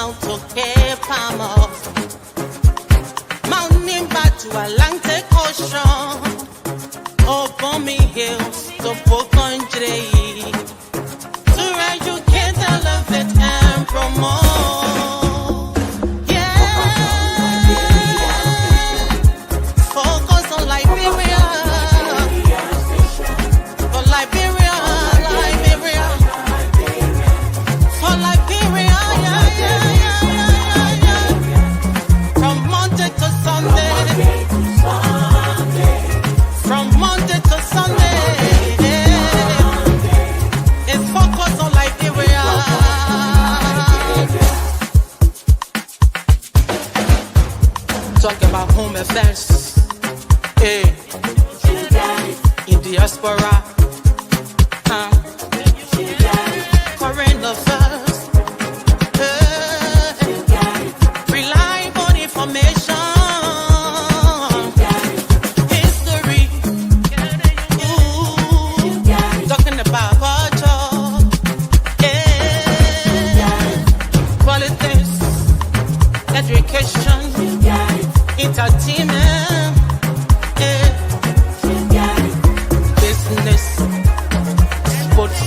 down to Cape Palmas, Mount Nimba to Atlantic Ocean, Obomi Hills to Pocondre, to educate, elevate, and promote. Yeah, focus on Liberia, for Liberia, Liberia, for Liberia, yeah. From Monday to Sunday, from Monday to Sunday, it's focus on Liberia. Talk about home affairs, in diaspora, current affairs, reliable information, history, talking about culture, politics, education, entertainment, business, sports,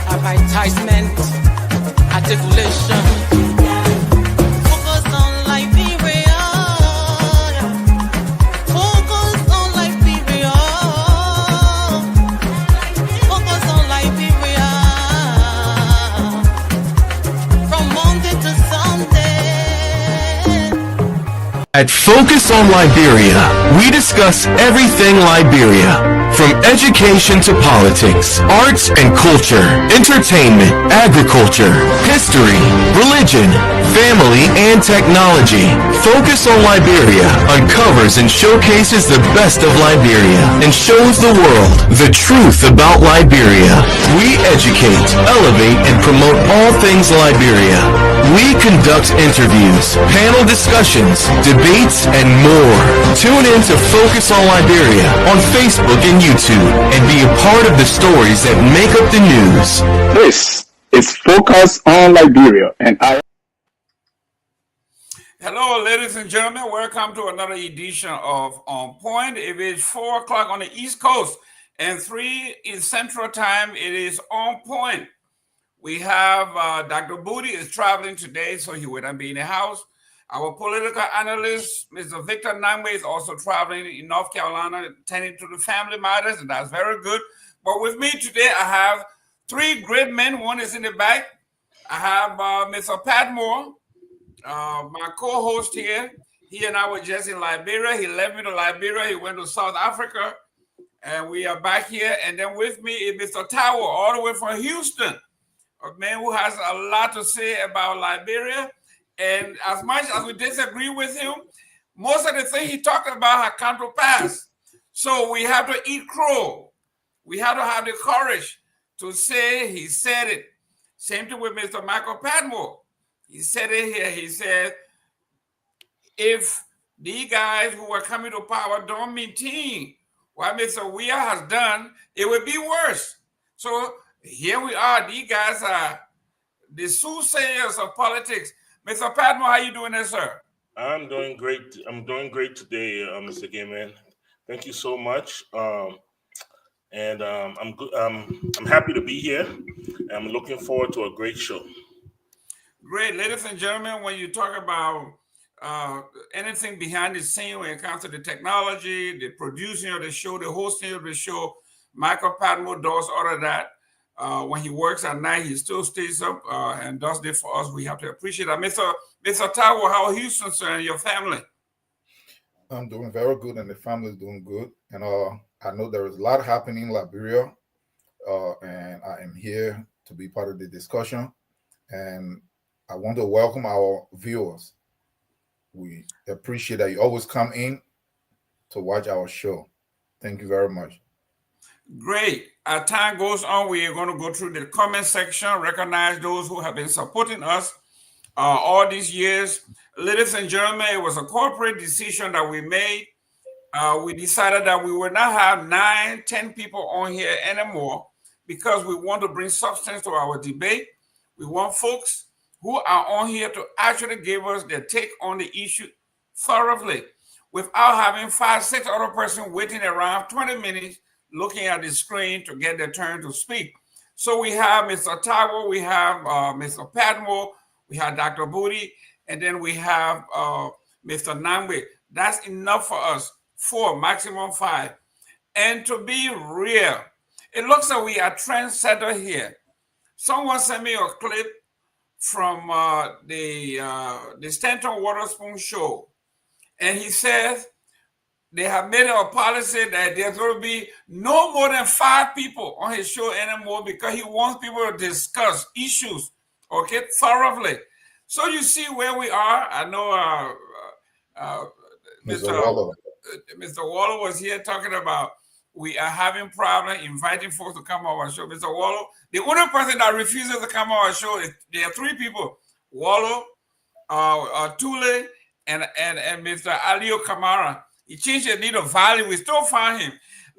advertisement, articulation. Focus on Liberia. Focus on Liberia. Focus on Liberia. From Monday to Sunday. At Focus on Liberia, we discuss everything Liberia, from education to politics, arts and culture, entertainment, agriculture, history, religion, family, and technology. Focus on Liberia uncovers and showcases the best of Liberia and shows the world the truth about Liberia. We educate, elevate, and promote all things Liberia. We conduct interviews, panel discussions, debates, and more. Tune in to Focus on Liberia on Facebook and YouTube and be a part of the stories that make up the news. This is Focus on Liberia, and I... Hello, ladies and gentlemen. Welcome to another edition of On Point. It is 4 o'clock on the East Coast and 3 in Central Time. It is On Point. We have Dr. Booty is traveling today, so he wouldn't be in the house. Our political analyst, Mr. Victor Nimba, is also traveling in North Carolina, tending to the family matters, and that's very good. But with me today, I have 3 great men. One is in the back. I have Mr. Pat Moore, my co-host here. He and I were just in Liberia. He left me to Liberia. He went to South Africa, and we are back here. And then with me is Mr. Tower, all the way from Houston, a man who has a lot to say about Liberia. And as much as we disagree with him, most of the things he talked about have come to pass. So we have to eat crow. We have to have the courage to say he said it. Same thing with Mr. Michael Padmore. He said it here. He said, if the guys who are coming to power don't maintain what Mr. Weir has done, it would be worse. So here we are. These guys are the soothsayers of politics. Mr. Padmore, how you doing there, sir? I'm doing great. I'm doing great today, Mr. Gayman. Thank you so much. I'm happy to be here. I'm looking forward to a great show. Great. Ladies and gentlemen, when you talk about anything behind the scene when it comes to the technology, the producing of the show, the hosting of the show, Michael Padmore does all of that. When he works at night, he still stays up and does this for us. We have to appreciate that. Mr. Tower, how are Houston, sir, and your family? I'm doing very good, and the family is doing good. And I know there is a lot happening in Liberia, and I am here to be part of the discussion. And I want to welcome our viewers. We appreciate that you always come in to watch our show. Thank you very much. Great. As time goes on, we are going to go through the comment section, recognize those who have been supporting us all these years. Ladies and gentlemen, it was a corporate decision that we made. We decided that we would not have 9-10 people on here anymore because we want to bring substance to our debate. We want folks who are on here to actually give us their take on the issue thoroughly without having 5, 6 other persons waiting around 20 minutes looking at the screen to get their turn to speak. So we have Mr. Tawo, we have Mr. Padmore, we have Dr. Booty, and then we have Mr. Nimba. That's enough for us, 4, maximum 5. And to be real, it looks like we are trendsetter here. Someone sent me a clip from the Stanton Waterspoon show, and he says they have made a policy that there's going to be no more than 5 people on his show anymore because he wants people to discuss issues, okay, thoroughly. So you see where we are. I know Mr. Waller was here talking about we are having problems inviting folks to come on our show. Mr. Waller, the only person that refuses to come on our show is there are 3 people: Waller, Tule, and Mr. Alio Kamara. He changed the need of value. We still find him.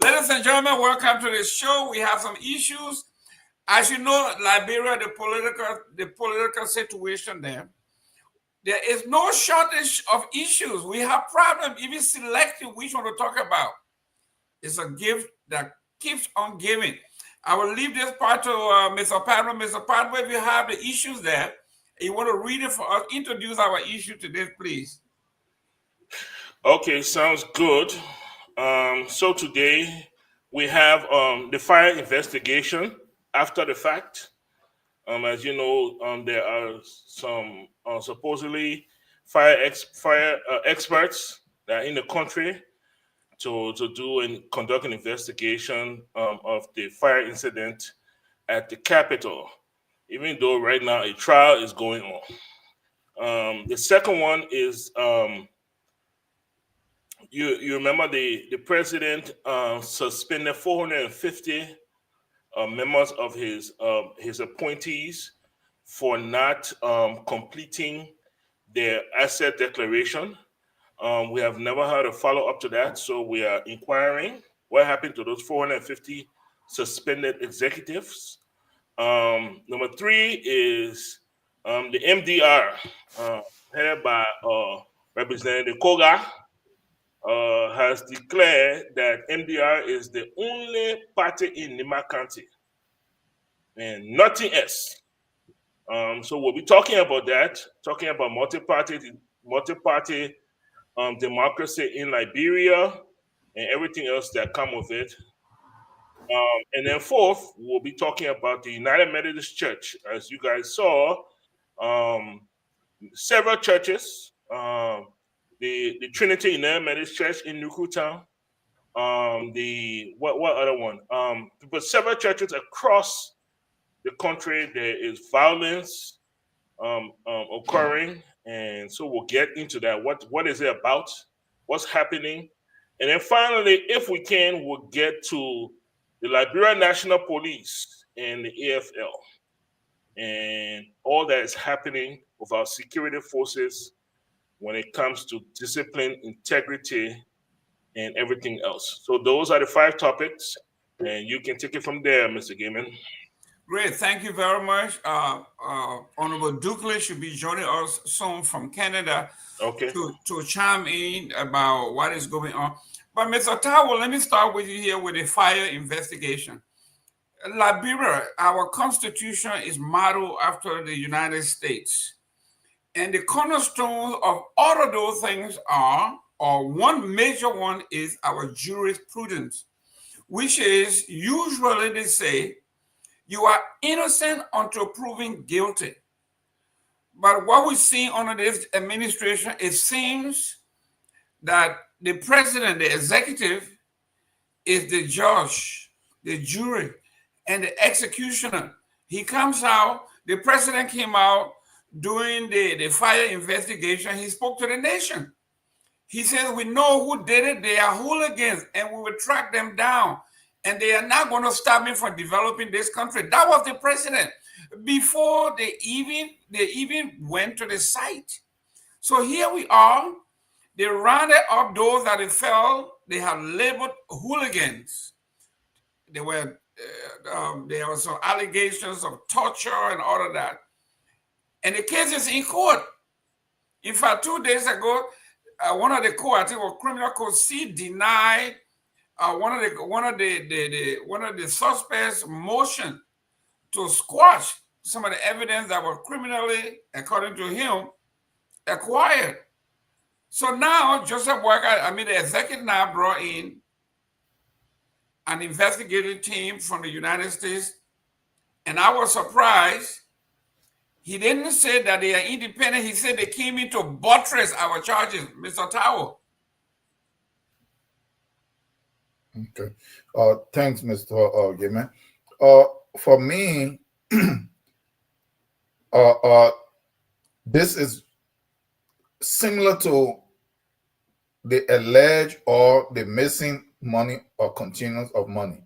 Ladies and gentlemen, welcome to the show. We have some issues. As you know, Liberia, the political situation there is no shortage of issues. We have problems even selecting which one to talk about. It's a gift that keeps on giving. I will leave this part to Mr. Padmore. Mr. Padmore, if you have the issues there, you want to read it for us, introduce our issue today, please. Okay, sounds good. So today we have the fire investigation after the fact. As you know, there are some supposedly fire experts that are in the country to do and conduct an investigation of the fire incident at the Capitol, even though right now a trial is going on. The second one is you remember the president suspended 450 members of his appointees for not completing their asset declaration. We have never had a follow-up to that, so we are inquiring what happened to those 450 suspended executives. Number 3 is the MDR, headed by Representative Koga, has declared that MDR is the only party in Nimba County and nothing else. So we'll be talking about that, talking about multi-party democracy in Liberia and everything else that come with it. And then 4th, we'll be talking about the United Methodist Church. As you guys saw, several churches, the Trinity United Methodist Church in Nukutown, what other one? But several churches across the country, there is violence occurring, and so we'll get into that. What is it about? What's happening? And then finally, if we can, we'll get to the Liberia National Police and the AFL and all that is happening with our security forces when it comes to discipline, integrity, and everything else. So those are the 5 topics, and you can take it from there, Mr. Gaiman. Great, thank you very much. Honorable Dukley should be joining us soon from Canada, okay, to chime in about what is going on. But Mr. Tawo, let me start with you here with the fire investigation. Liberia, our constitution is modeled after the United States. And the cornerstones of all of those things are, or one major one is our jurisprudence, which is usually they say, you are innocent until proven guilty. But what we see under this administration, it seems that the president, the executive, is the judge, the jury, and the executioner. He comes out, the president came out during the fire investigation. He spoke to the nation. He said, we know who did it. They are hooligans, and we will track them down. And they are not going to stop me from developing this country. That was the president before they even went to the site. So here we are. They rounded up those that they felt they had labeled hooligans. There were some allegations of torture and all of that. And the case is in court. In fact, 2 days ago, one of the court, I think it was criminal court C, denied one of the suspects' motion to squash some of the evidence that was criminally, according to him, acquired. So now Joseph Boyka, the executive now brought in an investigative team from the United States, and I was surprised. He didn't say that they are independent. He said they came in to buttress our charges, Mr. Tao. Okay. Thanks, Mr. Gaiman. For me, this is similar to the alleged or the missing money or continuance of money.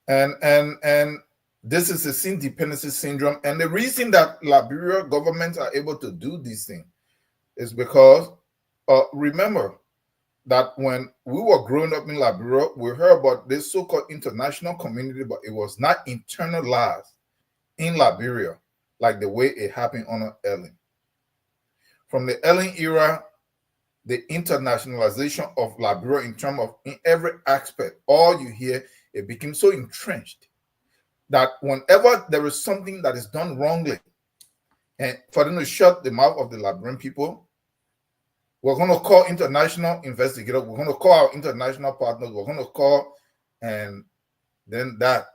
And this is a dependency syndrome. And the reason that Liberia governments are able to do these things is because, remember that when we were growing up in Liberia, we heard about this so-called international community, but it was not internalized in Liberia like the way it happened under Ellen. From the Ellen era, the internationalization of Liberia in terms of in every aspect, all you hear, it became so entrenched that whenever there is something that is done wrongly, and for them to shut the mouth of the Liberian people, we're going to call international investigators, we're going to call our international partners, we're going to call, and then that.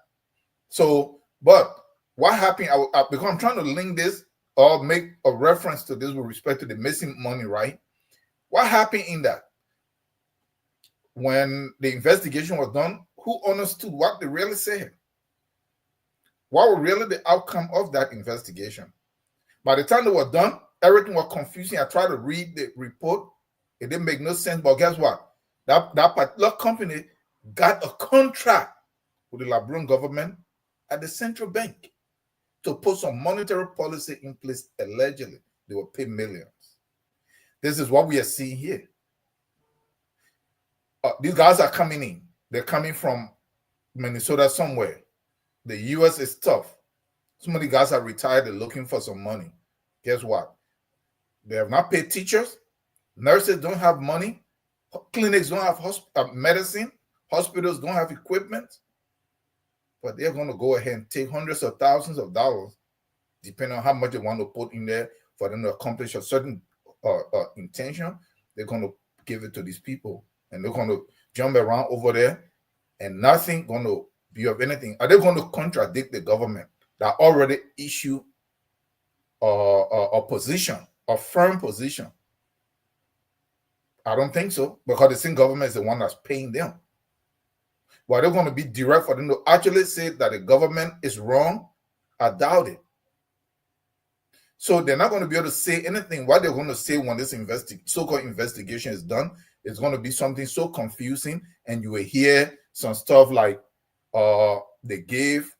So, but what happened, because I'm trying to link this or make a reference to this with respect to the missing money, right? What happened in that? When the investigation was done, who understood what they really said? What was really the outcome of that investigation? By the time they were done, everything was confusing. I tried to read the report. It didn't make no sense. But guess what? That particular company got a contract with the Liberian government at the central bank to put some monetary policy in place. Allegedly, they will pay millions. This is what we are seeing here. These guys are coming in. They're coming from Minnesota somewhere. The U.S. is tough. So many guys are retired. They're looking for some money. Guess what? They have not paid teachers. Nurses don't have money. Clinics don't have medicine. Hospitals don't have equipment. But they're going to go ahead and take hundreds of thousands of dollars, depending on how much they want to put in there for them to accomplish a certain intention. They're going to give it to these people. And they're going to jump around over there and nothing going to be of anything. Are they going to contradict the government that already issued a position, a firm position? I don't think so, because the same government is the one that's paying them. But they're going to be direct for them to actually say that the government is wrong. I doubt it. So they're not going to be able to say anything. What they're going to say when this so-called investigation is done is going to be something so confusing, and you will hear some stuff like they gave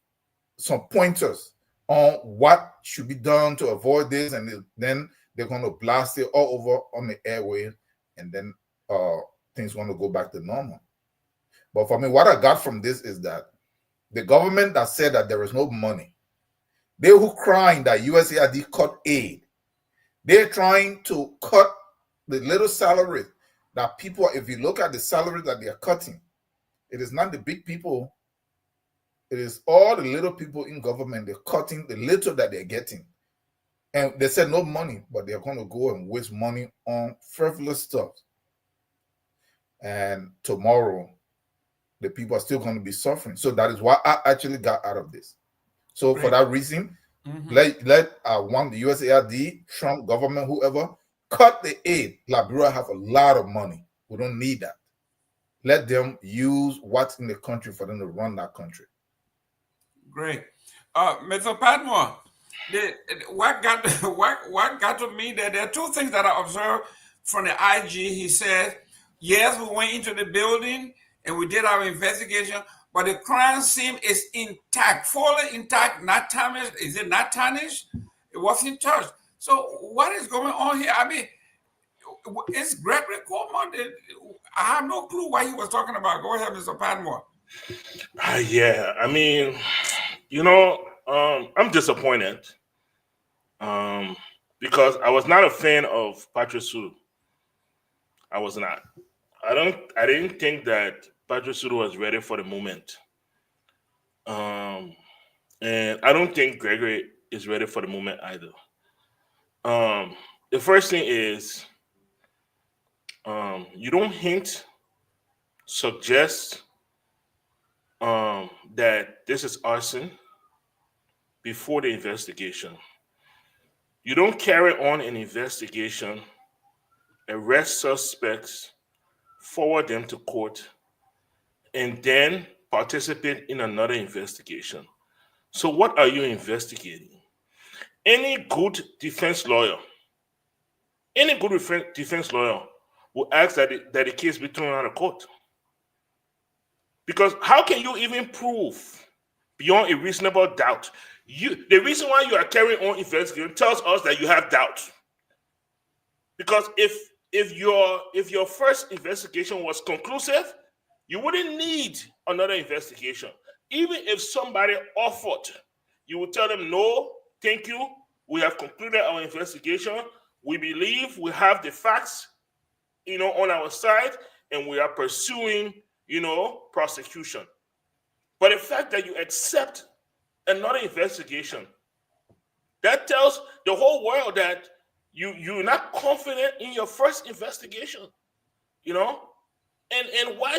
some pointers on what should be done to avoid this, and then they're going to blast it all over on the airway, and then things going to go back to normal. But for me, what I got from this is that the government that said that there is no money, they who crying that USAID cut aid, they're trying to cut the little salaries that people, if you look at the salaries that they are cutting, it is not the big people, it is all the little people in government. They're cutting the little that they're getting. And they said no money, but they're going to go and waste money on frivolous stuff. And tomorrow, the people are still going to be suffering. So that is what I actually got out of this. So for that reason, let want the USAID, Trump government, whoever, cut the aid. Liberia have a lot of money. We don't need that. Let them use what's in the country for them to run that country. Great. Mr. Padmore, what got to me, there are two things that I observed from the IG. He said, yes, we went into the building and we did our investigation, but the crime scene is intact, fully intact, not tarnished. Is it not tarnished? It wasn't touched. So what is going on here? I mean, it's Gregory Coleman. I have no clue what he was talking about. Go ahead, Mr. Padmore. Yeah, I mean, I'm disappointed because I was not a fan of Patrick Sulu. I was not. I didn't think that Patrick Sulu was ready for the moment. And I don't think Gregory is ready for the moment either. The first thing is you don't suggest that this is arson before the investigation. You don't carry on an investigation, arrest suspects, forward them to court, and then participate in another investigation. So what are you investigating? Any good defense lawyer will ask that the case be thrown out of court. Because how can you even prove beyond a reasonable doubt? The reason why you are carrying on investigation tells us that you have doubt. Because if your first investigation was conclusive, you wouldn't need another investigation. Even if somebody offered, you would tell them, no, thank you. We have concluded our investigation. We believe we have the facts, on our side, and we are pursuing, prosecution. But the fact that you accept another investigation, that tells the whole world that you're not confident in your first investigation, And why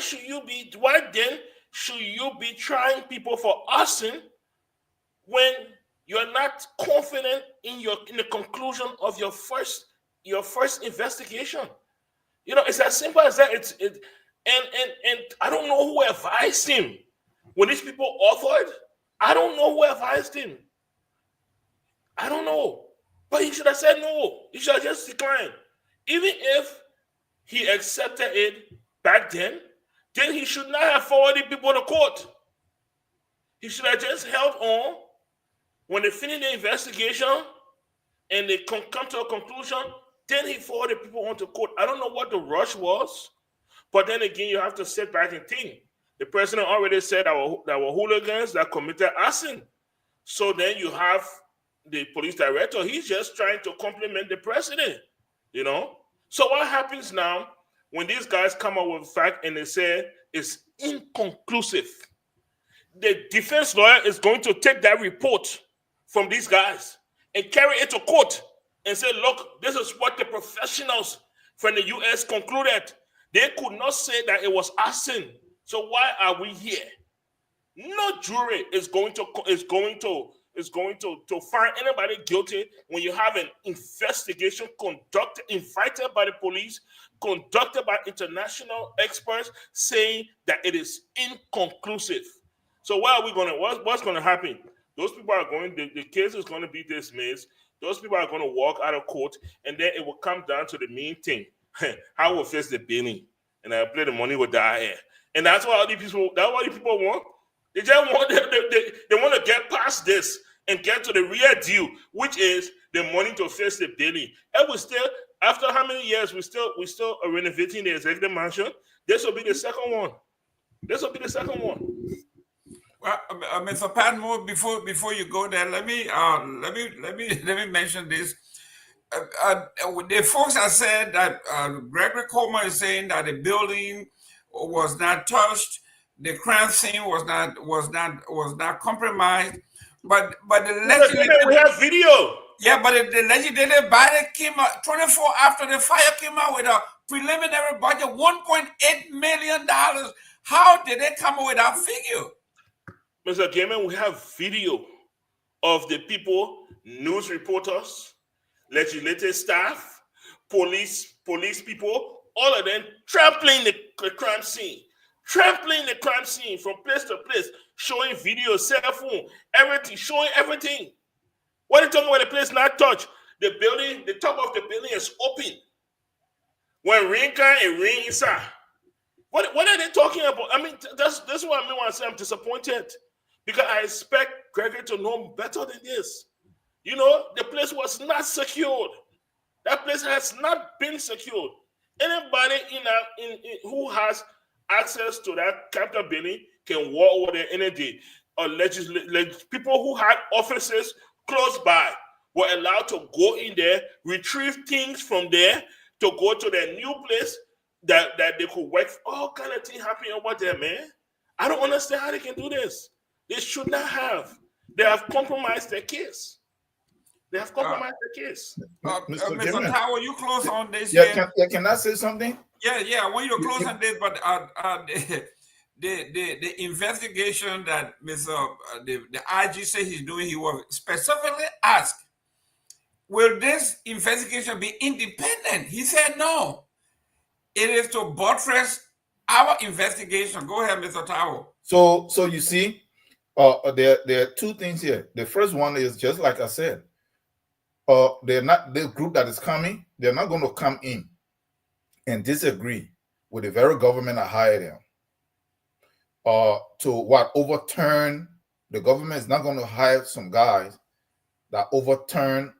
then should you be trying people for arson when you're not confident in the conclusion of your first investigation? It's as simple as that. And I don't know who advised him when these people offered. I don't know who advised him. I don't know, but he should have said no. He should have just declined. Even if he accepted it back then he should not have forwarded people to court. He should have just held on. When they finish the investigation and they come to a conclusion, then he forwarded people onto court. I don't know what the rush was, but then again, you have to sit back and think. The president already said there were hooligans that committed arson. So then you have the police director. He's just trying to compliment the president, So what happens now when these guys come up with a fact and they say it's inconclusive? The defense lawyer is going to take that report from these guys and carry it to court and say, look, this is what the professionals from the U.S. concluded. They could not say that it was arson. So why are we here? No jury is going to find anybody guilty when you have an investigation invited by the police, conducted by international experts, saying that it is inconclusive. So what's going to happen? Those people are the case is going to be dismissed. Those people are going to walk out of court, and then it will come down to the main thing. How will fix the billing? And I play the money with the air. And that's what all these people want. They just want they want to get past this and get to the real deal, which is the money to fix the billing. And we still, after how many years, we still are renovating the executive mansion. This will be the second one. Well, Mr. Padmore, before you go there, let me mention this. The folks have said that Gregory Coleman is saying that the building was not touched, the crime scene was not compromised, but the legislative, we have video. Yeah, but the legislative body came out 24 after the fire came out with a preliminary budget $1.8 million. How did they come up with that figure? Mr. Gaiman, we have video of the people, news reporters, legislative staff, police people, all of them trampling the crime scene from place to place, showing video, cell phone, everything, showing everything. What are you talking about? The place not touched? The building, the top of the building is open. When rain comes, it rains inside. What are they talking about? I mean, that's what I mean when I say I'm disappointed. Because I expect Gregory to know better than this. The place was not secured. That place has not been secured. Anybody who has access to that Capitol building can walk over there any day. Or people who had offices close by were allowed to go in there, retrieve things from there, to go to their new place that they could work. All kind of things happening over there, man. I don't understand how they can do this. They should not have. They have compromised their case. They have compromised their case. Mr. Tower, you close on this. Can I say something? Yeah. I want you to close on this, but the investigation that the IG said he's doing, he was specifically asked, will this investigation be independent? He said no. It is to buttress our investigation. Go ahead, Mr. Tower. So you see, there are two things here. The first one is just like I said, they're not the group that is coming. They're not going to come in and disagree with the very government that hired them. To what overturn the government is not going to hire some guys that overturn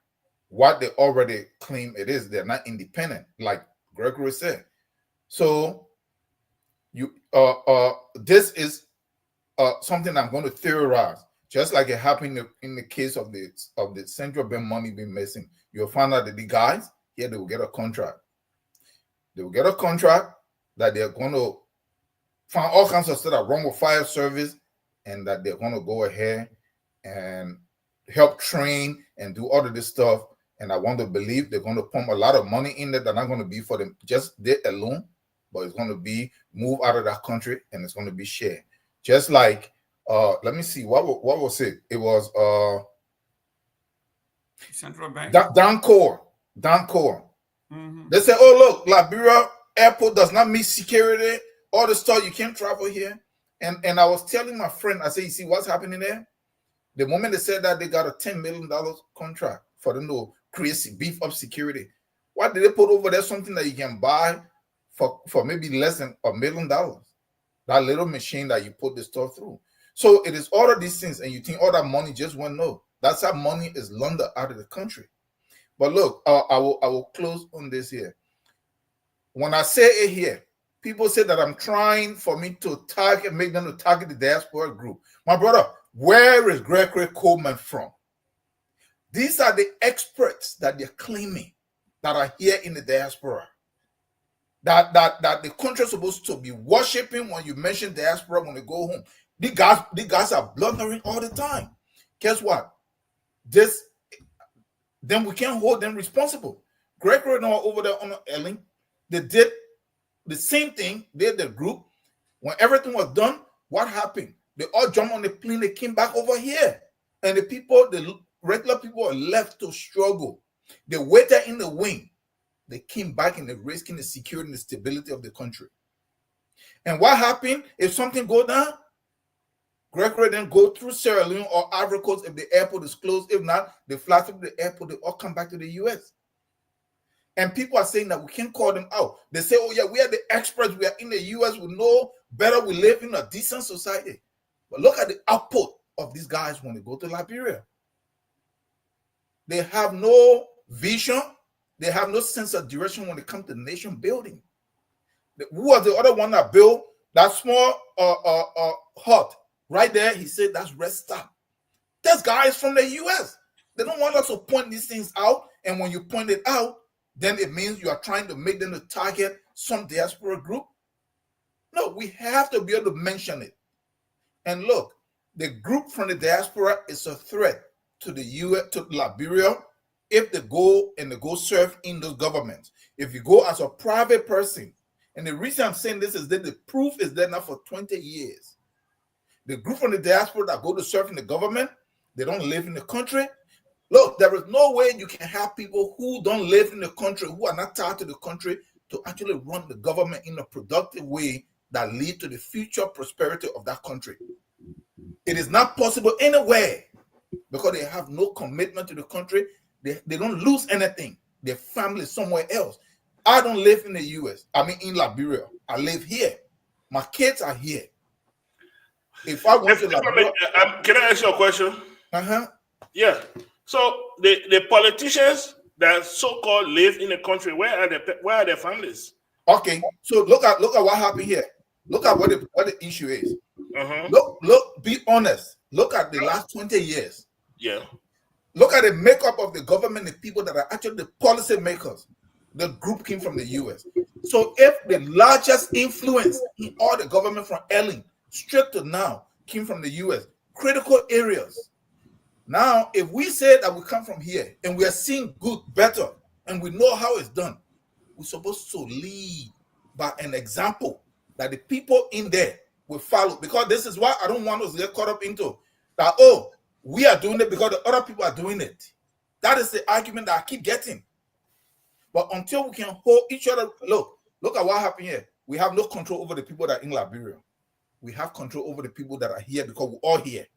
what they already claim it is. They're not independent, like Gregory said. So you this is something I'm going to theorize, just like it happened in the case of the central bank money being missing. You'll find out that the guys here, they will get a contract. They will get a contract that they're going to find all kinds of stuff that wrong with fire service, and that they're going to go ahead and help train and do all of this stuff. And I want to believe they're going to pump a lot of money in there. They're not going to be for them just they alone, but it's going to be moved out of that country and it's going to be shared. Just like, let me see, what was it? It was Central Bank. Dancor. Mm-hmm. They said, oh, look, Liberia airport does not meet security. All the stuff, you can't travel here. And I was telling my friend, I said, you see what's happening there? The moment they said that, they got a $10 million contract for them to beef up security. Why did they put over there something that you can buy for maybe less than $1 million? That little machine that you put the stuff through. So it is all of these things, and you think all that money just went no. That's how money is laundered out of the country. But look, I will close on this here. When I say it here, people say that I'm trying for me to make them to target the diaspora group. My brother, where is Gregory Coleman from? These are the experts that they're claiming that are here in the diaspora. That the country is supposed to be worshiping when you mention diaspora when they go home. The guys are blundering all the time. Guess what? Then we can't hold them responsible. Gregory and all over there on Ellen, they did the same thing. They did the group. When everything was done, what happened? They all jumped on the plane. They came back over here. And the regular people are left to struggle. They waited in the wing. They came back and they're risking the security and the stability of the country. And what happened? If something go down, Gregory then go through Sierra Leone or Ivory Coast if the airport is closed. If not, they fly through the airport. They all come back to the U.S. And people are saying that we can't call them out. They say, oh, yeah, we are the experts. We are in the U.S. We know better. We live in a decent society. But look at the output of these guys when they go to Liberia. They have no vision. They have no sense of direction when it comes to nation building. Who was the other one that built that small hut? Right there, he said that's Red Star. This guy is from the U.S. They don't want us to point these things out. And when you point it out, then it means you are trying to make them to target some diaspora group. No, we have to be able to mention it. And look, the group from the diaspora is a threat to the U.S., to Liberia, if they go and they go serve in those governments. If you go as a private person, and the reason I'm saying this is that the proof is there now for 20 years. The group from the diaspora that go to serve in the government, they don't live in the country. Look, there is no way you can have people who don't live in the country, who are not tied to the country, to actually run the government in a productive way that lead to the future prosperity of that country. It is not possible anywhere because they have no commitment to the country. They don't lose anything. Their family is somewhere else. I don't live in the U.S. I mean, in Liberia. I live here. My kids are here. If I go to Liberia, can I ask you a question? Yeah. So the politicians that so-called live in the country, where are their families? Okay. So look at what happened here. Look at what the issue is. Look. Be honest. Look at the last 20 years. Yeah. look at the makeup of the government, the people that are actually the policy makers. The group came from the US. So if the largest influence in all the government from Ellen straight to now came from the US, critical areas. Now, if we say that we come from here and we are seeing good better and we know how it's done, we're supposed to lead by an example that the people in there will follow. Because this is why I don't want us to get caught up into that, oh, we are doing it because the other people are doing it. That is the argument that I keep getting. But until we can hold each other, look at what happened here. We have no control over the people that are in Liberia. We have control over the people that are here because we're all here.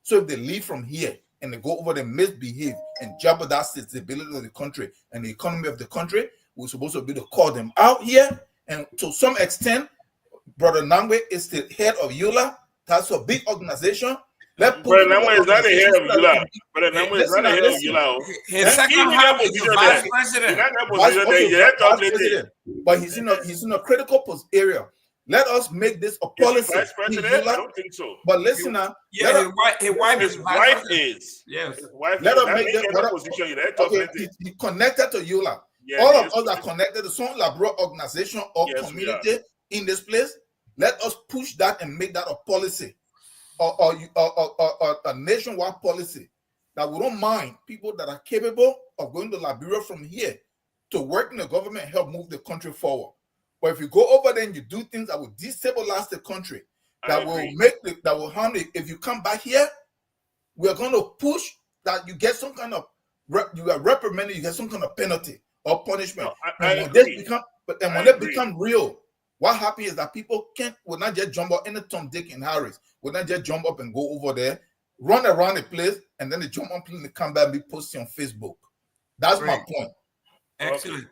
So if they leave from here and they go over and misbehave and jeopardize the stability of the country and the economy of the country, we're supposed to be to call them out here. And to some extent, Brother Nangwe is the head of EULA. That's a big organization. Brother Nangwe is not the head of EULA. Brother Nangwe is not the head of EULA. His second half is the vice president. But he's in a critical area. Let us make this a policy. Vice president? I don't think so. But listen now. Yeah, his wife is. Yes. His wife let is. us make that position. Okay, he connected to EULA. Yes, all of us are connected to some liberal organization or community in this place. Let us push that and make that a policy or a nationwide policy that we don't mind people that are capable of going to Liberia from here to work in the government and help move the country forward. But if you go over there and you do things that will destabilize the country, that will harm it. If you come back here, we are going to push that you get some kind of you are reprimanded, you get some kind of penalty or punishment. When they become real, what happens is that people will not just jump up any Tom, Dick, and Harris. Will not just jump up and go over there, run around the place, and then they jump up and they come back and be posting on Facebook. That's my point. Excellent.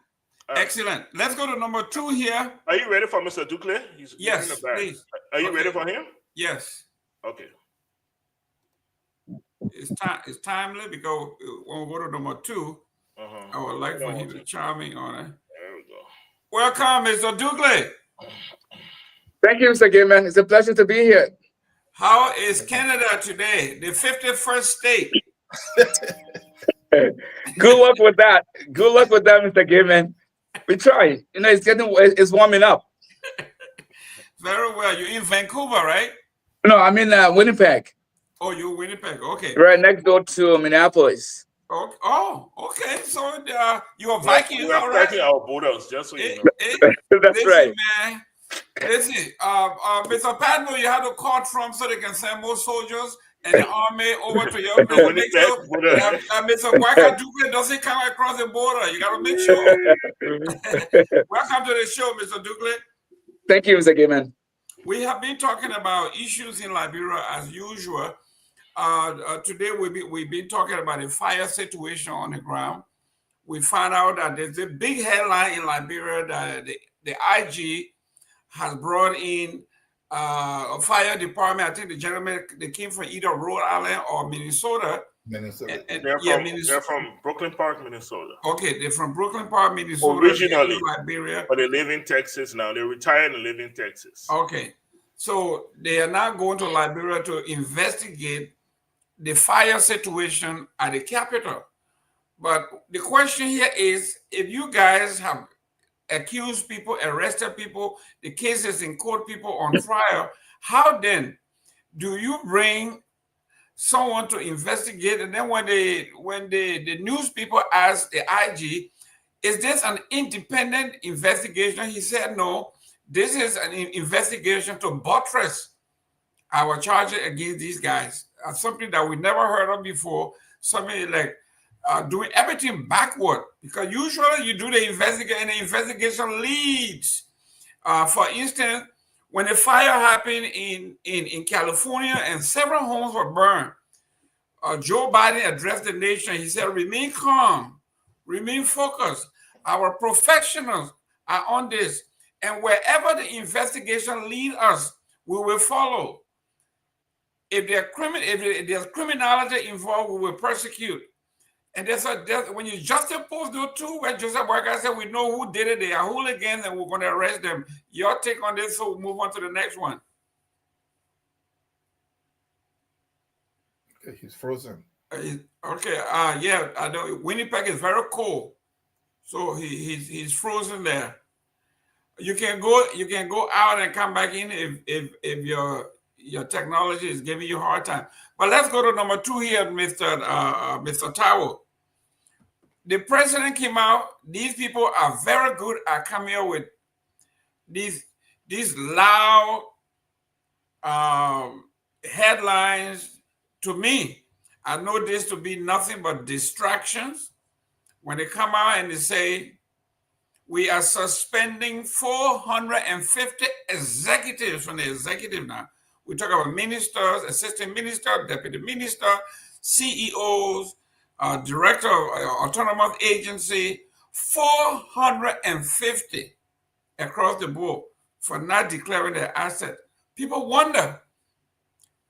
Okay. Excellent. Let's go to number 2 here. Are you ready for Mr. Ducle? Yes, please. Are you ready for him? Yes. Okay. It's timely because when we go to number 2, I would like for him to chime in on it. There we go. Welcome, Mr. Ducle. Thank you, Mr. Gaiman. It's a pleasure to be here. How is Canada today, the 51st state? Good luck with that. Good luck with that, Mr. Gaiman. We try. It's warming up. Very well. You're in Vancouver, right? No, I'm in Winnipeg. Oh, you're Winnipeg. Okay. Right next door to Minneapolis. Oh, okay. So you're Viking. We are fighting our borders, just so you know. That's listen, right. Man. Listen, Mr. Padmo, you have to call Trump so they can send more soldiers and the army over to your place. Make sure Mr. Wakaduke doesn't come across the border. You got to make sure. Welcome to the show, Mr. Ducle. Thank you, Mr. Gaiman. We have been talking about issues in Liberia as usual. Today we've been talking about a fire situation on the ground. We found out that there's a big headline in Liberia that the IG has brought in a fire department. I think the gentleman, they came from either Rhode Island or Minnesota. Minnesota. They're from Brooklyn Park, Minnesota. Okay, they're from Brooklyn Park, Minnesota. Originally, Liberia. But they live in Texas now. They're retired and live in Texas. Okay, so they are now going to Liberia to investigate the fire situation at the Capitol. But the question here is, if you guys have accused people, arrested people, the cases in court, people on trial, how then do you bring someone to investigate? And then when the news people ask the IG, is this an independent investigation? He said, no, this is an investigation to buttress our charges against these guys. Something that we never heard of before. Something like doing everything backward, because usually you do the investigation and the investigation leads. For instance, when a fire happened in California and several homes were burned, Joe Biden addressed the nation. He said, remain calm, remain focused. Our professionals are on this. And wherever the investigation leads us, we will follow. If there's criminality involved, we will persecute. And when you juxtapose those two, where Joseph Walker said, we know who did it, they are hooligans, and we're going to arrest them. Your take on this, so we'll move on to the next one. Okay, he's frozen. Okay. Yeah, I know Winnipeg is very cold, so he's frozen there. You can go out and come back in if your technology is giving you a hard time. But let's go to number 2 here, Mr. Tao. The president came out. These people are very good at coming up with these loud headlines. To me, I know this to be nothing but distractions. When they come out and they say, we are suspending 450 executives from the executive now. We talk about ministers, assistant minister, deputy minister, CEOs, director of autonomous agency, 450 across the board for not declaring their asset. People wonder,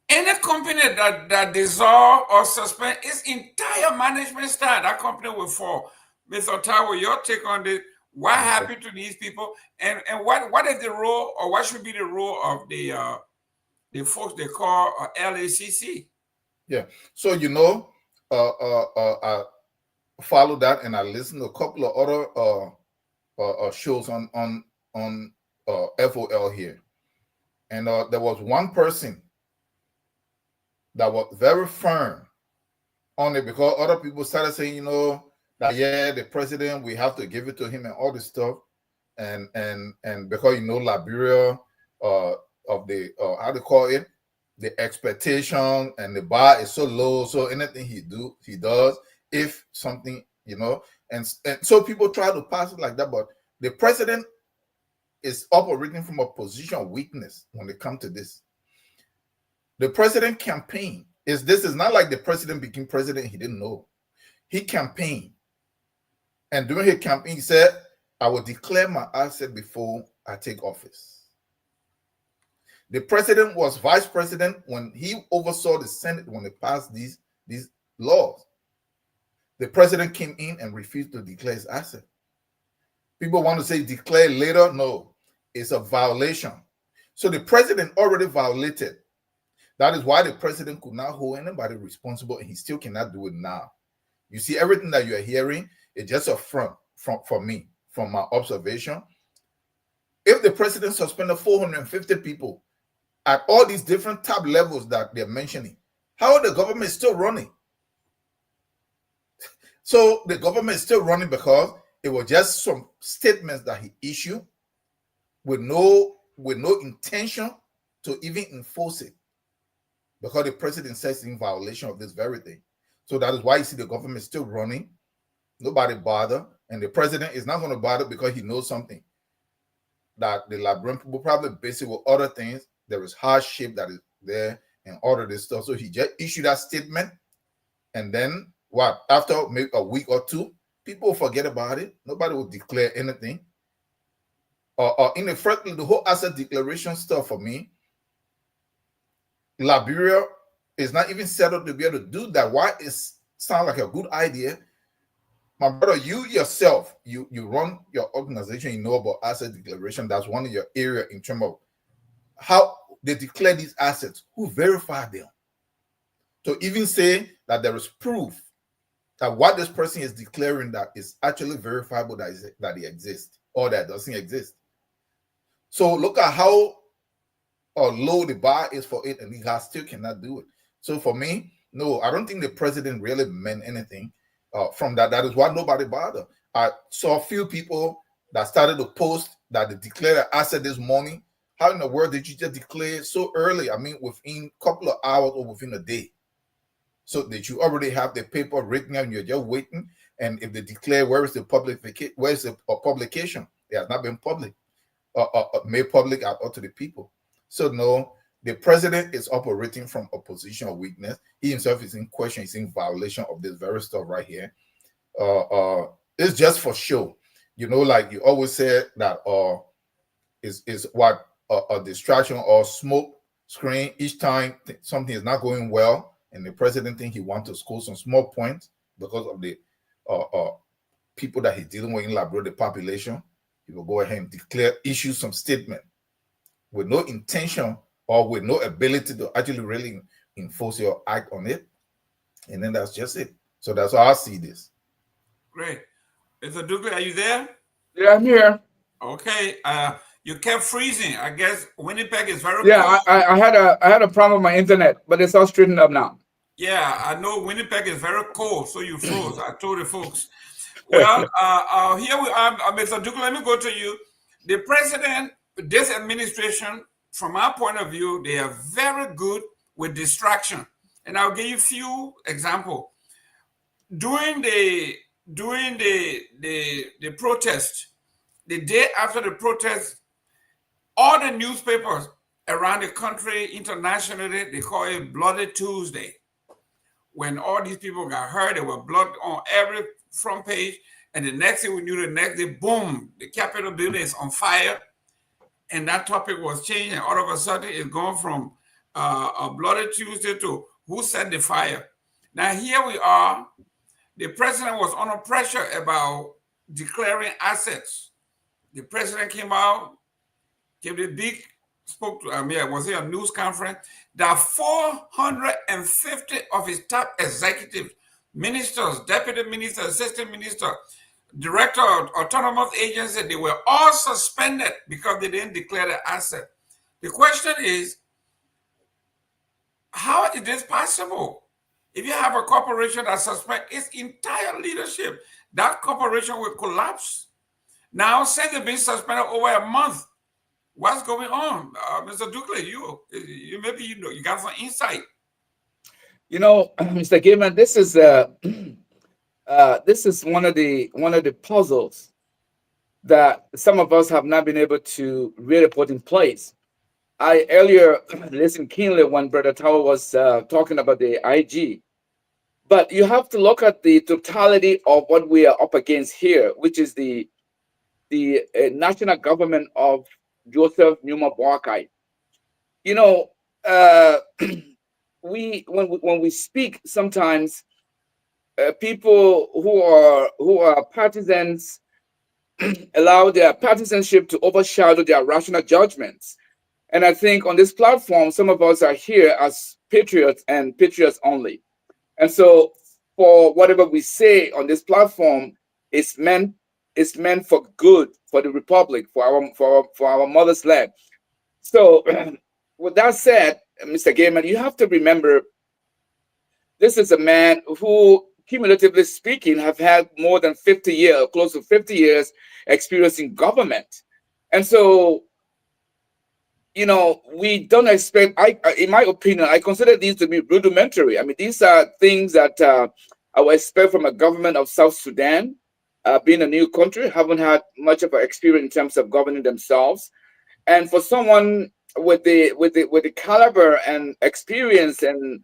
any company that dissolve or suspend its entire management staff, that company will fall. Mr. Otawa, your take on this? What happened to these people, and what is the role, or what should be the role of the folks they call LACC? Yeah. So I follow that, and I listened to a couple of other shows on FOL here, and there was one person that was very firm on it, because other people started saying, that the president, we have to give it to him and all this stuff, and because Liberia of the how to call it, the expectation and the bar is so low, so anything he does, if something, and so people try to pass it like that, but the president is operating from a position of weakness when it comes to this. The president campaign this is not like the president became president, he didn't know. He campaigned. And during his campaign, he said, I will declare my asset before I take office. The president was vice president when he oversaw the Senate when they passed these laws. The president came in and refused to declare his asset. People want to say declare later. No, it's a violation. So the president already violated. That is why the president could not hold anybody responsible, and he still cannot do it now. You see, everything that you are hearing is just a front from me, from my observation. If the president suspended 450 people at all these different top levels that they're mentioning, how are the government still running? So the government is still running because it was just some statements that he issued with no intention to even enforce it, because the president says in violation of this very thing. So that is why you see the government still running. Nobody bother, and the president is not going to bother because he knows something, that the Liberian people probably busy with other things. There is hardship that is there and all of this stuff. So he just issued that statement, and then what? After maybe a week or two, people forget about it. Nobody will declare anything. In the first, the whole asset declaration stuff for me, Liberia is not even set up to be able to do that. Why it sounds like a good idea? My brother, you yourself, you run your organization, you know about asset declaration. That's one of your area in terms of how they declare these assets. Who verify them? To even say that there is proof that what this person is declaring that is actually verifiable, that it exists or that doesn't exist. So look at how low the bar is for it, and he still cannot do it. So for me, no, I don't think the president really meant anything from that. That is why nobody bothered. I saw a few people that started to post that they declared an asset this morning. How in the world did you just declare so early? I mean, within a couple of hours or within a day. So that you already have the paper written and you're just waiting. And if they declare, where is the publication? It has not been made public out to the people. So no, the president is operating from a position of weakness. He himself is in question, he's in violation of this very stuff right here. It's just for show. Like you always say that is what a distraction or smoke screen each time something is not going well, and the president thinks he wants to score some small points because of the people that he's dealing with in Liberia, the population. He will go ahead and issue some statement with no intention or with no ability to actually really enforce your act on it. And then that's just it. So that's how I see this. Great. Mr. Dukley, are you there? Yeah, I'm here. Okay. You kept freezing. I guess Winnipeg is very Yeah, cold. I had a problem with my internet, but it's all straightened up now. Yeah, I know Winnipeg is very cold, so you froze. I told the folks. Well, here we are, Mr. Dukley. Let me go to you. The president, this administration, from our point of view, they are very good with distraction, and I'll give you a few examples. During the protest, the day after the protest, all the newspapers around the country, internationally, they call it Bloody Tuesday. When all these people got hurt, there were blood on every front page. And the next thing we knew, the next day, boom, the Capitol building is on fire. And that topic was changed. And all of a sudden, it's gone from a Bloody Tuesday to who set the fire. Now, here we are. The president was under pressure about declaring assets. The president came out, gave the big, spoke to, was here a news conference, that 450 of his top executives, ministers, deputy ministers, assistant minister, director of autonomous agency, they were all suspended because they didn't declare the asset. The question is, how is this possible? If you have a corporation that suspends its entire leadership, that corporation will collapse. Now, since they've been suspended over a month, what's going on? Mr. Dukley, you maybe you got some insight. Mr. Gaiman, this is one of the puzzles that some of us have not been able to really put in place. I earlier listened keenly when Brother Tower was talking about the IG, but you have to look at the totality of what we are up against here, which is the national government of Joseph Nimba Boakai. When we speak, sometimes people who are partisans allow their partisanship to overshadow their rational judgments. And I think on this platform, some of us are here as patriots and patriots only. And so for whatever we say on this platform, it's meant for good, for the Republic, for our mother's land. So with that said, Mr. Gaiman, you have to remember, this is a man who, cumulatively speaking, have had more than 50 years, close to 50 years experience in government. And so, we don't expect, in my opinion, I consider these to be rudimentary. I mean, these are things that I would expect from a government of South Sudan, being a new country, haven't had much of an experience in terms of governing themselves. And for someone with the caliber and experience and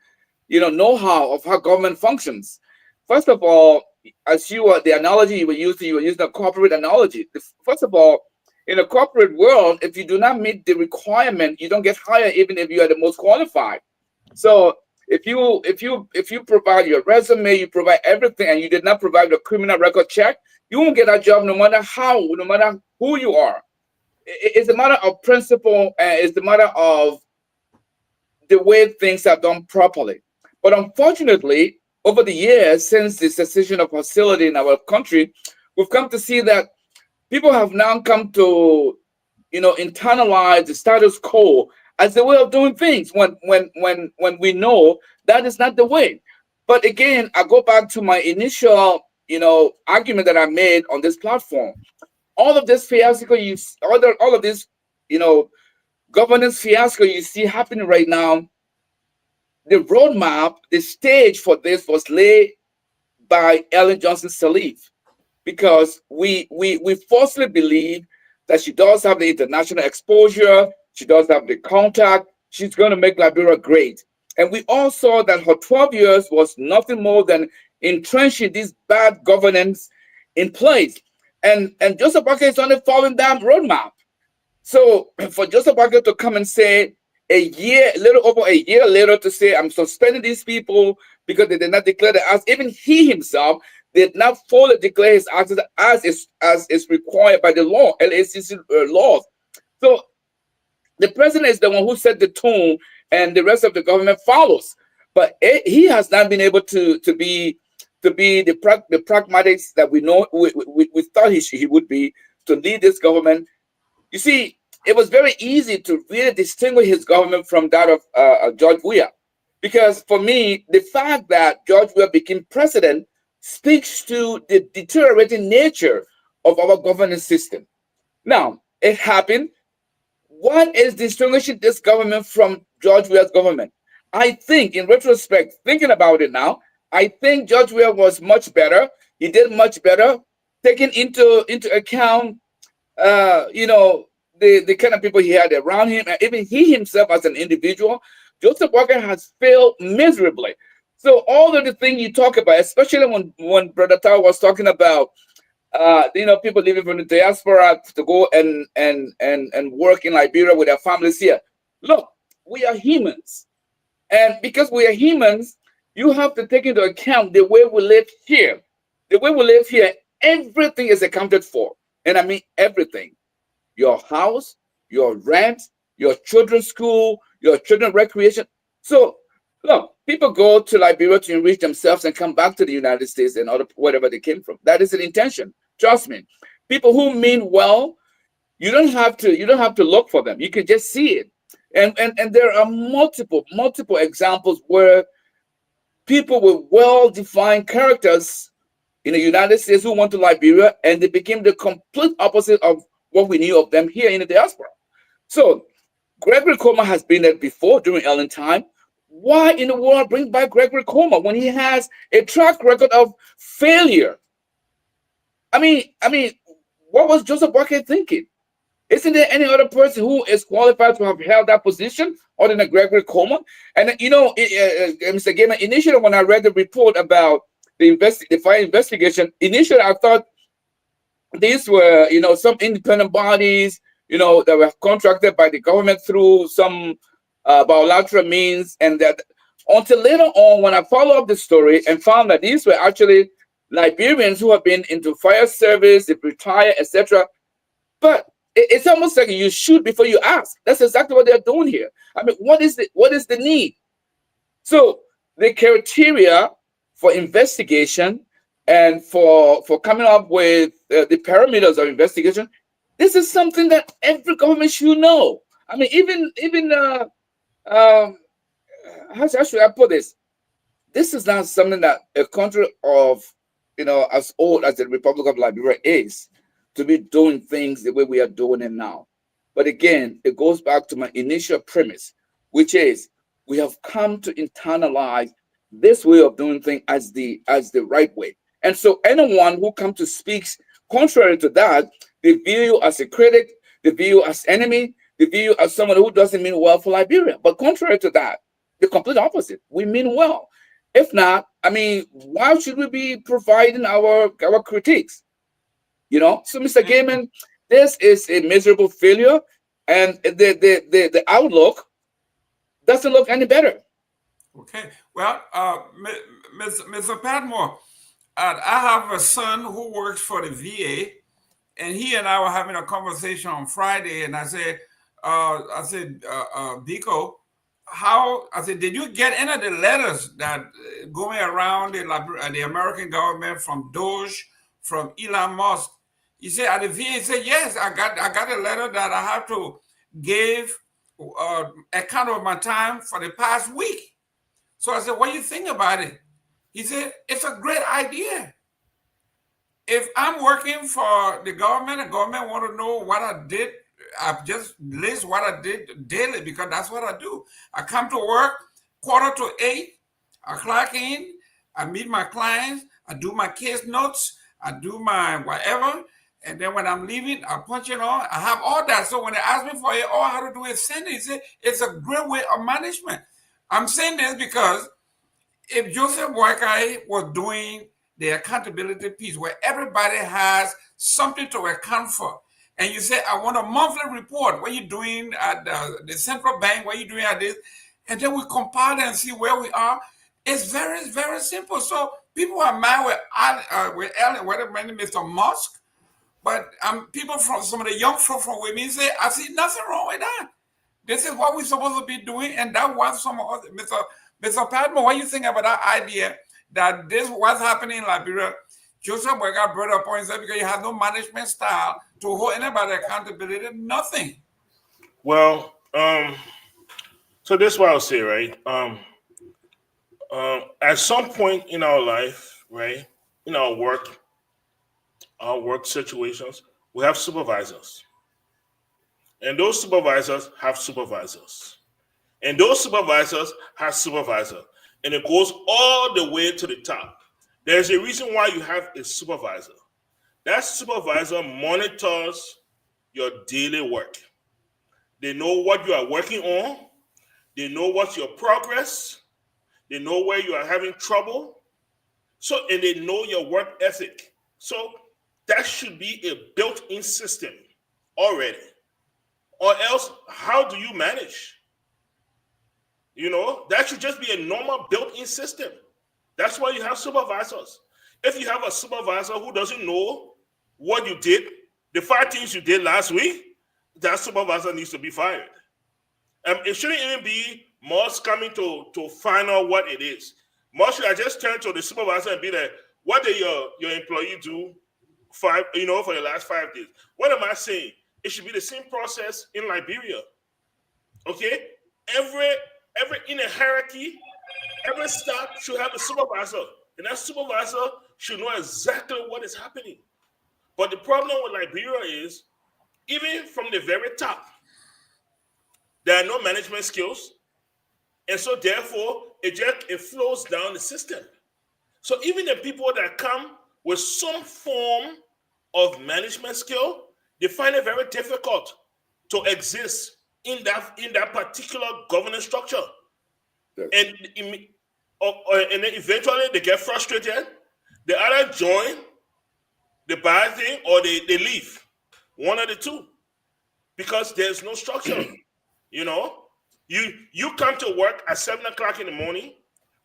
know-how of how government functions, first of all, as the analogy you were using a corporate analogy. First of all, in a corporate world, if you do not meet the requirement, you don't get hired, even if you are the most qualified. So if you provide your resume, you provide everything, and you did not provide a criminal record check, you won't get a job no matter who you are. It's a matter of principle, and it's a matter of the way things are done properly. But unfortunately, over the years, since the cessation of hostility in our country, we've come to see that people have now come to, internalize the status quo as the way of doing things when we know that is not the way. But again, I go back to my initial, argument that I made on this platform. All of this fiasco, all of this, governance fiasco you see happening right now, the roadmap, the stage for this was laid by Ellen Johnson Sirleaf, because we falsely believe that she does have the international exposure, she does have the contact, she's going to make Liberia great. And we all saw that her 12 years was nothing more than entrenching this bad governance in place. And Joseph Boakai is only following that roadmap. So for Joseph Boakai to come and say a little over a year later to say, I'm suspending these people because they did not declare the acts, even he himself did not fully declare his acts as is required by the law, LACC laws. So the president is the one who set the tone and the rest of the government follows. But he has not been able to be the pragmatics that we know we thought he would be to lead this government. You see, it was very easy to really distinguish his government from that of George Weah, because for me, the fact that George Weah became president speaks to the deteriorating nature of our governance system. Now, it happened. What is distinguishing this government from George Weah's government? I think, in retrospect, thinking about it now, I think George Weah was much better. He did much better, taking into account, the kind of people he had around him, and even he himself as an individual. Joseph Walker has failed miserably. So all of the things you talk about, especially when Brother Tao was talking about, people living from the diaspora to go and work in Liberia with their families here. Look, we are humans. And because we are humans, you have to take into account the way we live here. The way we live here, everything is accounted for. And I mean everything. Your house, your rent, your children's school, your children's recreation. So, look, people go to Liberia to enrich themselves and come back to the United States and wherever they came from. That is an intention. Trust me. People who mean well, you don't have to look for them. You can just see it. And there are multiple examples where people with well-defined characters in the United States who went to Liberia, and they became the complete opposite of what we knew of them here in the diaspora. So Gregory Comer has been there before during Ellen time. Why in the world bring back Gregory Comer when he has a track record of failure? I mean, what was Joseph Walker thinking? Isn't there any other person who is qualified to have held that position other than Gregory Comer? And Mr. Gaiman, initially when I read the report about the fire investigation, initially I thought these were, some independent bodies, that were contracted by the government through some bilateral means, and that until later on, when I followed up the story and found that these were actually Liberians who have been into fire service, they retire, etc. But it's almost like you shoot before you ask. That's exactly what they're doing here. I mean, what is the need? So the criteria for investigation and for coming up with the parameters of investigation, this is something that every government should know. I mean, even how should I put this? This is not something that a country of, as old as the Republic of Liberia is, to be doing things the way we are doing it now. But again, it goes back to my initial premise, which is we have come to internalize this way of doing things as the right way. And so anyone who comes to speak contrary to that, they view you as a critic, they view you as enemy, they view you as someone who doesn't mean well for Liberia. But contrary to that, the complete opposite. We mean well. If not, I mean, why should we be providing our critiques? So Mr. Gaiman, this is a miserable failure, and the outlook doesn't look any better. Okay. Well, Mr. Padmore, I have a son who works for the VA, and he and I were having a conversation on Friday, and I said, Biko, did you get any of the letters that going around the American government from Doge, from Elon Musk? He said at the VA, he said, yes, I got a letter that I have to give account of my time for the past week. So I said, what do you think about it? He said, it's a great idea. If I'm working for the government want to know what I did, I just list what I did daily, because that's what I do. I come to work 7:45, I clock in, I meet my clients, I do my case notes, I do my whatever, and then when I'm leaving, I punch it on. I have all that. So when they ask me for it, all I have to do is send it. It's a great way of management. I'm saying this because if Joseph Walker was doing the accountability piece where everybody has something to account for, and you say, I want a monthly report, what you're doing at the central bank, what you're doing at this, and then we compile and see where we are. It's very, very simple. So people are mad with Ellen, whether Mr. Musk, but people from some of the young folk from women say, I see nothing wrong with that. This is what we're supposed to be doing, and that was some of Mr. Mr. Padmore, what do you think about that idea that this what's happening in Liberia? Joseph Boyka brought up points that because you have no management style to hold anybody accountability, nothing. Well, so this is what I'll say, right? At some point in our life, right, in our work situations, we have supervisors. And those supervisors have supervisors. And those supervisors have supervisors. And it goes all the way to the top. There's a reason why you have a supervisor. That supervisor monitors your daily work. They know what you are working on. They know what's your progress. They know where you are having trouble. So, and they know your work ethic. So that should be a built-in system already. Or else, how do you manage? You know, that should just be a normal built-in system. That's why you have supervisors. If you have a supervisor who doesn't know what you did, the 5 things you did last week, that supervisor needs to be fired. It shouldn't even be Moss coming to find out what it is. Moss should have just turned to the supervisor and be like, what did your employee do for the last 5 days? What am I saying? It should be the same process in Liberia. Okay? Every in a hierarchy, every staff should have a supervisor. And that supervisor should know exactly what is happening. But the problem with Liberia is, even from the very top, there are no management skills. And so therefore, it flows down the system. So even the people that come with some form of management skill, they find it very difficult to exist in that particular governance structure. Yes. And then eventually they get frustrated. They either join the bad thing or they leave. One of the two. Because there's no structure. You know? You come to work at 7 o'clock in the morning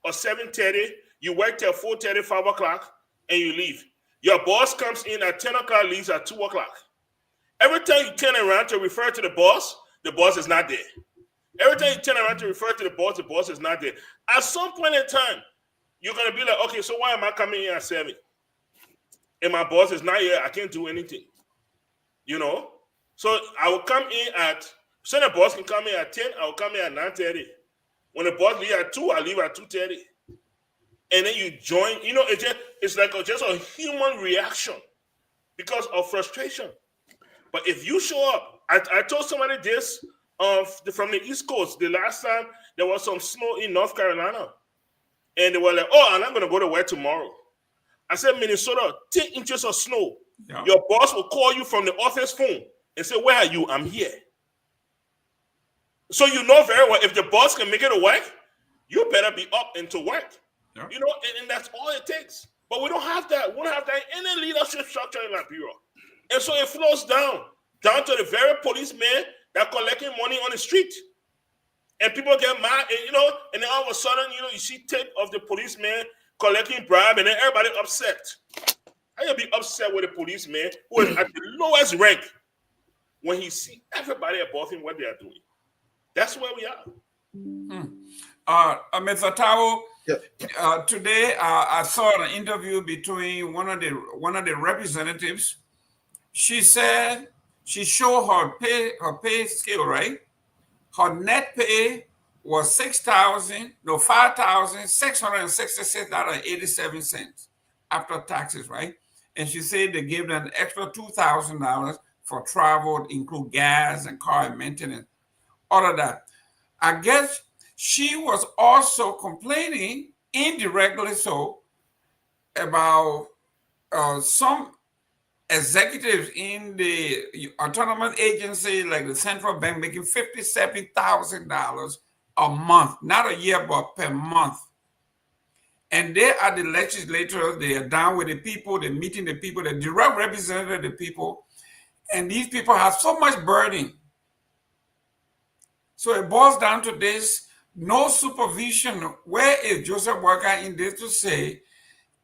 or 7:30, you work till 4:30, 5 o'clock, and you leave. Your boss comes in at 10 o'clock, leaves at 2 o'clock. Every time you turn around to refer to the boss is not there. Every time you turn around to refer to the boss is not there. At some point in time, you're going to be like, okay, so why am I coming in at 7? And my boss is not here, I can't do anything. You know? So I will come in so the boss can come in at 10, I will come in at 9:30. When the boss leaves at 2, I leave at 2:30. And then you join, it's like just a human reaction because of frustration. But if you show up, I told somebody this from the East Coast. The last time there was some snow in North Carolina. And they were like, oh, I'm not going to go to work tomorrow. I said, Minnesota, 10 inches of snow. Yeah. Your boss will call you from the office phone and say, where are you? I'm here. So you know very well, if the boss can make it to work, you better be up and to work. Yeah. And that's all it takes. But we don't have that. We don't have that in any leadership structure in Liberia. And so it flows down to the very policemen that are collecting money on the street. And people get mad, and then all of a sudden, you see tape of the policeman collecting bribe, and then everybody upset. How you be upset with a policeman who is at the lowest rank when he see everybody above him what they are doing? That's where we are. Mr. Tao, today I saw an interview between one of the representatives. She said she showed her pay scale, right? Her net pay was $5,666.87 after taxes, right? And she said they gave them an extra $2,000 for travel, include gas and car and maintenance, all of that. I guess she was also complaining, indirectly so, about some executives in the autonomous agency like the central bank making $57,000 a month, not a year, but per month. And they are the legislators, they are down with the people, they're meeting the people, they're direct representative of the people. And these people have so much burden. So it boils down to this, no supervision. Where is Joseph Boyka in this to say,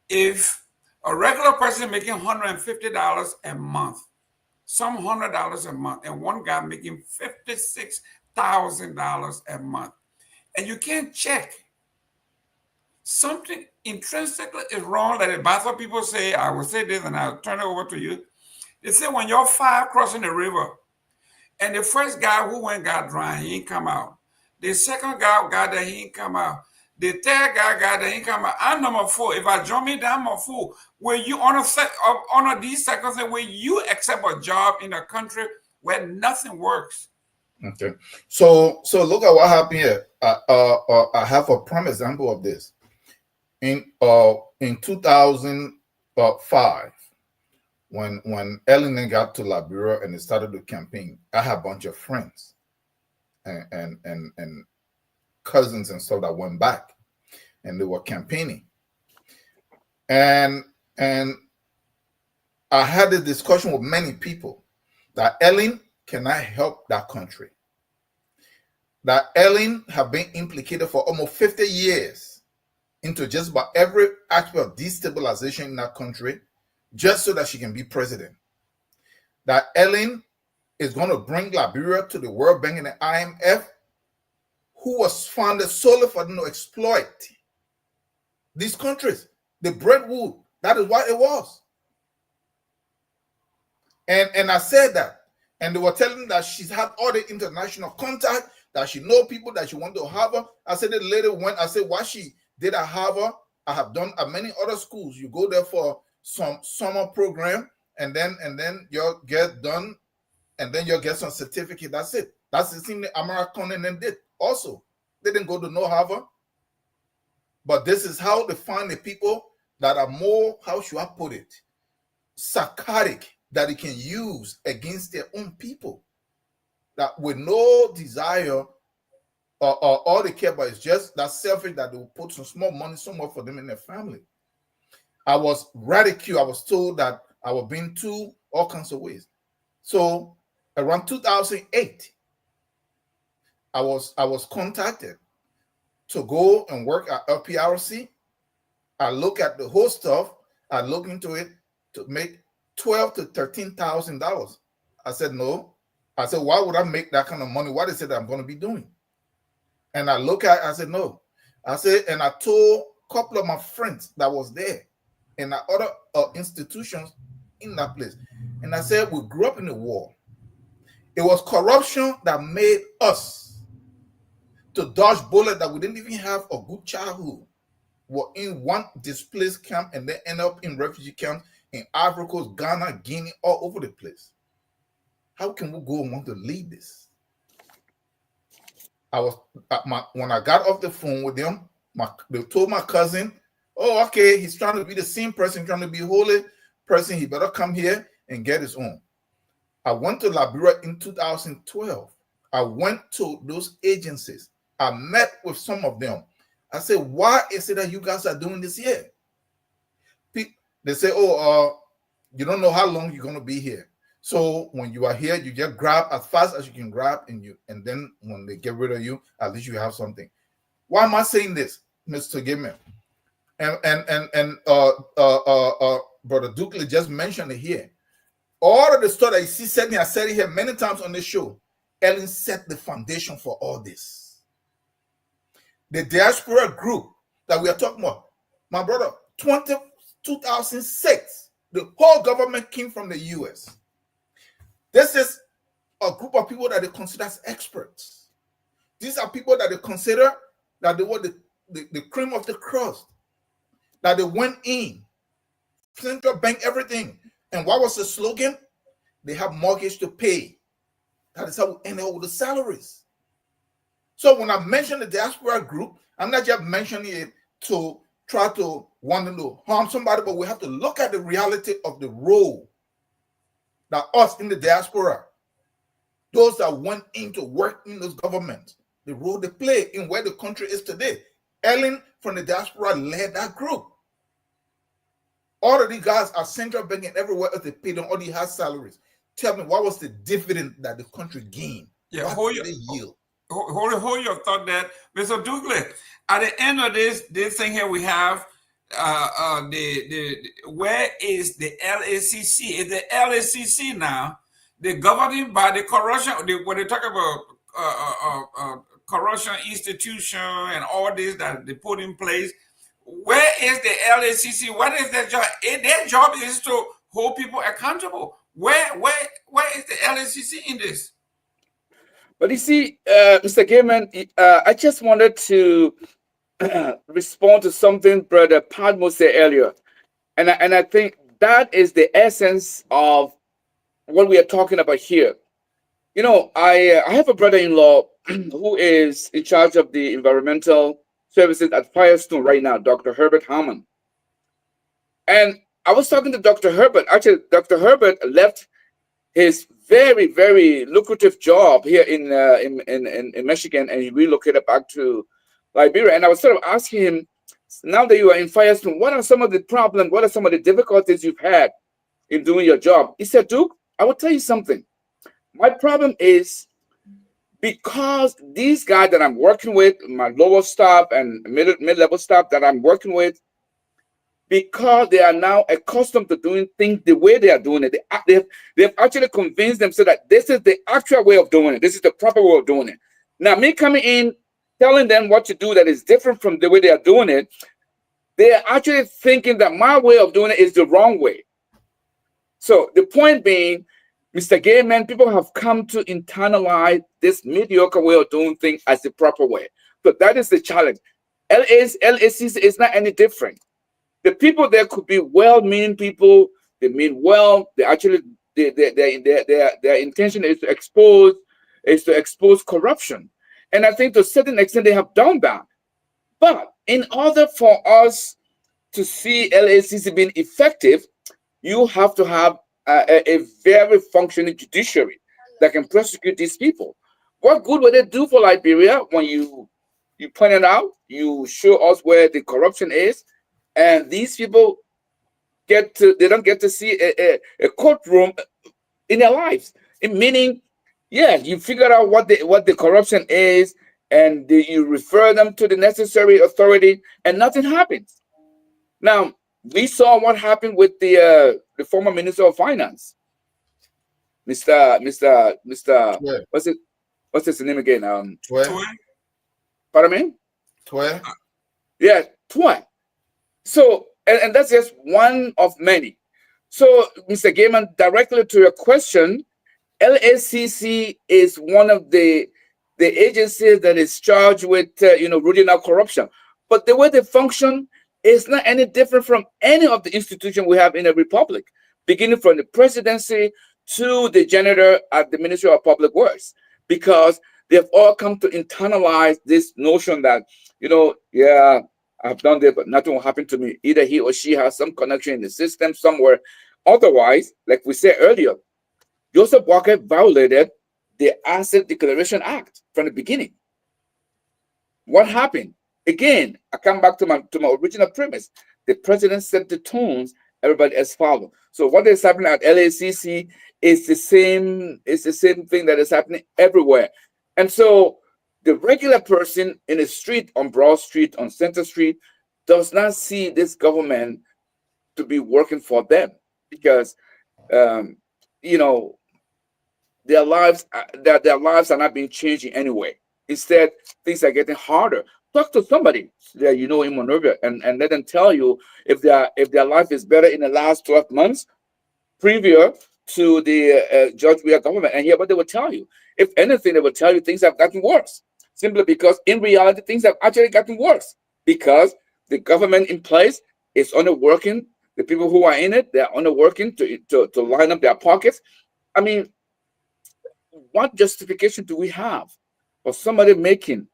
if a regular person making $150 a month, some $100 a month, and one guy making $56,000 a month, and you can't check something intrinsically is wrong that the Baffa people say. I will say this and I'll turn it over to you. They say when you're five crossing the river, and the first guy who went got drowned, he ain't come out. The second guy got there, he ain't come out. The third guy got there, he ain't come out. I'm number 4. If I jump in, I'm number 4. Will you honor these circumstances where you accept a job in a country where nothing works? Okay. So look at what happened here. I have a prime example of this. In 2005, when Ellen got to Liberia and they started the campaign, I had a bunch of friends and cousins and stuff that went back, and they were campaigning. And I had a discussion with many people that Ellen cannot help that country. That Ellen have been implicated for almost 50 years into just about every aspect of destabilization in that country, just so that she can be president. That Ellen is going to bring Liberia to the World Bank and the IMF, who was founded solely for them to exploit these countries. The breadwood, that is what it was. And I said that. And they were telling me that she's had all the international contact, that she know people, that she wanted to Harvard. I said the lady went, I said what she did at Harvard, I have done at many other schools. You go there for some summer program, and then you'll get done, and then you'll get some certificate. That's it. That's the thing the American and then did also. They didn't go to no Harvard. But this is how they find the people that are more, how should I put it, psychotic, that they can use against their own people. That with no desire or all they care about is just that selfish, that they will put some small money somewhere for them and their family. I was ridiculed. I was told that I was being to all kinds of ways. So around 2008, I was contacted to go and work at LPRC. I look at the whole stuff. I look into it to make $12,000 to $13,000. I said no. I said, why would I make that kind of money? What is it that I'm going to be doing? And I look at it, I said no. I said, and I told a couple of my friends that was there and other institutions in that place. And I said, we grew up in the war. It was corruption that made us to dodge bullets that we didn't even have a good childhood. We're in one displaced camp and then end up in refugee camps in Ivory Coast, Ghana, Guinea, all over the place. How can we go and want to lead this? I was when I got off the phone with them, they told my cousin, oh, okay, he's trying to be the same person, trying to be a holy person. He better come here and get his own. I went to Liberia in 2012. I went to those agencies. I met with some of them. I said, why is it that you guys are doing this here? They say, oh, you don't know how long you're going to be here. So when you are here, you just grab as fast as you can grab, and then when they get rid of you, at least you have something. Why am I saying this, Mr. Gimmer? And Brother Dukley just mentioned it here. All of the stuff that you see said here, I said it here many times on this show. Ellen set the foundation for all this. The diaspora group that we are talking about, my brother, 2006, the whole government came from the U.S. This is a group of people that they consider as experts. These are people that they consider that they were the cream of the crust, that they went in, central bank, everything. And what was the slogan? They have mortgage to pay. That is how we end up with the salaries. So when I mention the diaspora group, I'm not just mentioning it to try to want to harm somebody, but we have to look at the reality of the role that us in the diaspora, those that went into work in those governments, the role they play in where the country is today. Ellen from the diaspora led that group. All of these guys are central banking everywhere else, they pay them, all these high salaries. Tell me, what was the dividend that the country gained? Yeah, What did they yield? Hold your thought there. Mr. Dukley, at the end of this thing here, we have where is the LACC? Is the LACC now the governing body, corruption? When they talk about corruption institution and all this that they put in place, Where is the LACC? What is their job? Their job is to hold people accountable. Where is the LACC in this? But you see, Mr. Gaiman, I just wanted to respond to something Brother Padmo said earlier. And I think that is the essence of what we are talking about here. You know, I have a brother-in-law who is in charge of the environmental services at Firestone right now, Dr. Herbert Harmon. And I was talking to Dr. Herbert. Actually, Dr. Herbert left his very, very lucrative job here in Michigan, and he relocated back to Liberia. And I was sort of asking him, now that you are in Firestone, what are some of the problems? What are some of the difficulties you've had in doing your job? He said, Duke, I will tell you something. My problem is because these guys that I'm working with, my lower staff and mid-level staff that I'm working with, because they are now accustomed to doing things the way they are doing it, they've actually convinced themselves that this is the actual way of doing it. This is the proper way of doing it. Now, me coming in, telling them what to do that is different from the way they are doing it, they are actually thinking that my way of doing it is the wrong way. So the point being, Mr. Gaiman, people have come to internalize this mediocre way of doing things as the proper way. So that is the challenge. LACC is not any different. The people there could be well-meaning people. They mean well. They actually, their intention is to expose corruption. And I think to a certain extent they have done that. But in order for us to see LACC being effective, you have to have a very functioning judiciary that can prosecute these people. What good will they do for Liberia when you point it out, you show us where the corruption is, and these people they don't get to see a courtroom in their lives? Meaning, yeah, you figure out what the corruption is, and you refer them to the necessary authority, and nothing happens. Now, we saw what happened with the former Minister of Finance, Mr. Yeah. What's his name again? Twe. Pardon me? Twe. Yeah, Twe. So, and that's just one of many. So, Mr. Gaiman, directly to your question, LACC is one of the agencies that is charged with rooting out corruption. But the way they function is not any different from any of the institutions we have in a republic, beginning from the presidency to the janitor at the Ministry of Public Works, because they've all come to internalize this notion that, yeah, I've done this, but nothing will happen to me. Either he or she has some connection in the system somewhere. Otherwise, like we said earlier, Joseph Walker violated the Asset Declaration Act from the beginning. What happened? Again, I come back to my original premise. The president set the tones, everybody else follow. So what is happening at LACC is the same thing that is happening everywhere. And so the regular person in the street, on Broad Street, on Center Street, does not see this government to be working for them, because their lives are not being changed in any way. Instead, things are getting harder. Talk to somebody that in Monrovia and let them tell you if their life is better in the last 12 months previous to the George Weah government, and hear what they will tell you. If anything, they will tell you things have gotten worse, simply because in reality things have actually gotten worse, because the government in place is only working. The people who are in it, they are only working to line up their pockets. I mean, what justification do we have for somebody making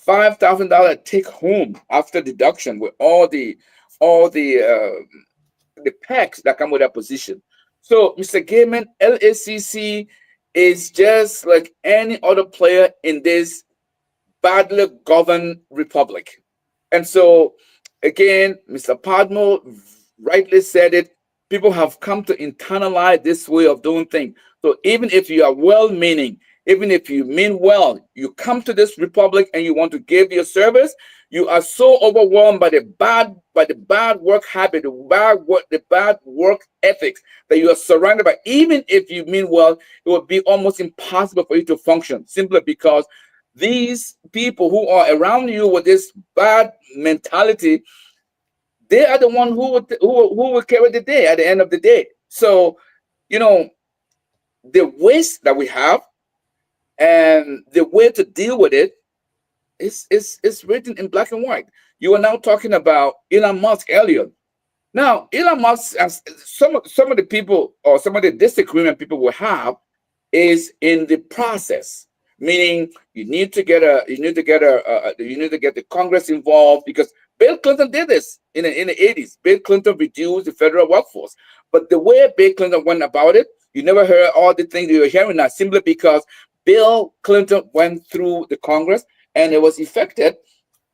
$5,000 take home after deduction with all the perks that come with that position? So, Mr. Gaiman, LACC is just like any other player in this badly governed republic. And so, again, Mr. Padmo rightly said it, people have come to internalize this way of doing things. So even if you are well-meaning, even if you mean well, you come to this republic and you want to give your service, you are so overwhelmed by the bad work habit, the bad work ethics that you are surrounded by. Even if you mean well, it will be almost impossible for you to function, simply because these people who are around you with this bad mentality they are the one who will carry the day at the end of the day. So, the waste that we have and the way to deal with it is written in black and white. You are now talking about Elon Musk earlier. Now, Elon Musk, as some of the people or some of the disagreement people will have, is in the process. Meaning, you need to get the Congress involved, because Bill Clinton did this in the 80s. Bill Clinton reduced the federal workforce, but the way Bill Clinton went about it, you never heard all the things you're hearing now, simply because Bill Clinton went through the Congress and it was effected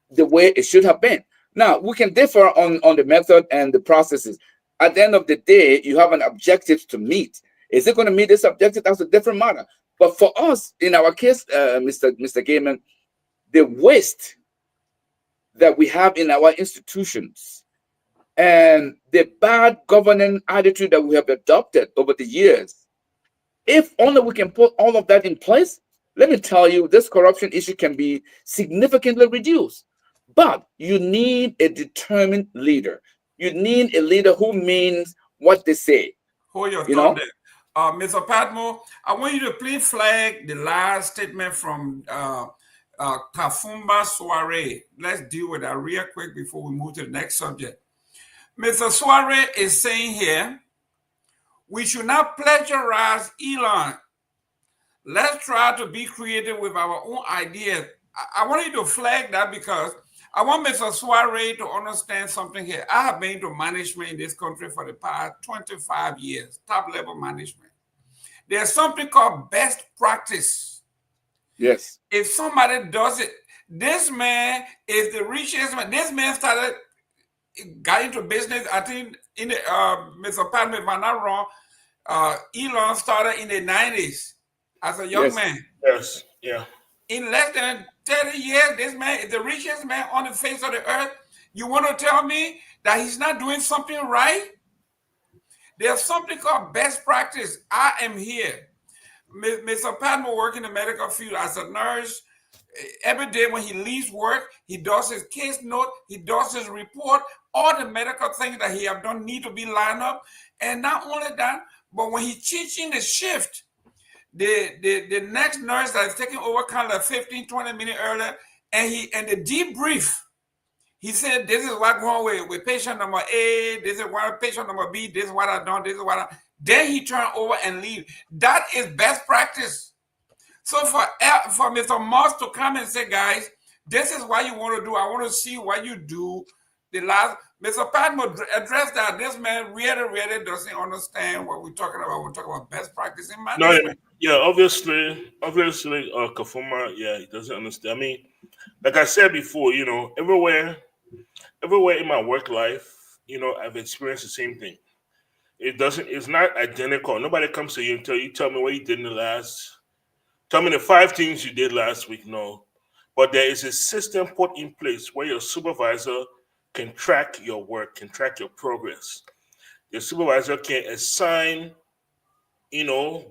the way it should have been. Now, we can differ on the method and the processes. At the end of the day, you have an objective to meet. Is it going to meet this objective? That's a different matter. But for us, in our case, Mr. Gaiman, the waste that we have in our institutions and the bad governing attitude that we have adopted over the years, if only we can put all of that in place, let me tell you, this corruption issue can be significantly reduced. But you need a determined leader. You need a leader who means what they say. Hold your thought there. Mr. Padmo, I want you to please flag the last statement from Kafumba Soare. Let's deal with that real quick before we move to the next subject. Mr. Soare is saying here, we should not plagiarize Elon. Let's try to be creative with our own ideas. I want you to flag that, because I want Mr. Soare to understand something here. I have been into management in this country for the past 25 years, top level management. There's something called best practice. Yes. If somebody does it, this man is the richest man. This man got into business, I think, in the, Mr. Padman, if I'm not wrong, Elon started in the 90s as a young man. Yes, yeah. In less than 30 years, this man is the richest man on the face of the earth. You want to tell me that he's not doing something right? There's something called best practice. I am here. Mr. Padman works in the medical field as a nurse. Every day when he leaves work, he does his case note, he does his report. All the medical things that he have done need to be lined up. And not only that, but when he's teaching the shift, the next nurse that is taking over kind of like 15, 20 minutes earlier, and the debrief, he said, this is what's going with patient number A, this is what patient number B, this is what I done, this is what I... Then he turn over and leave. That is best practice. So for Mr. Moss to come and say, guys, this is what you want to do. I want to see what you do. Mr. Padmo addressed that. This man really doesn't understand what we're talking about. We're talking about best practice in management. No, obviously, Kafuma, he doesn't understand. I mean, like I said before, everywhere in my work life, I've experienced the same thing. It's not identical. Nobody comes to you and tell me what you did tell me the 5 things you did last week. No, but there is a system put in place where your supervisor can track your work, can track your progress. Your supervisor can assign,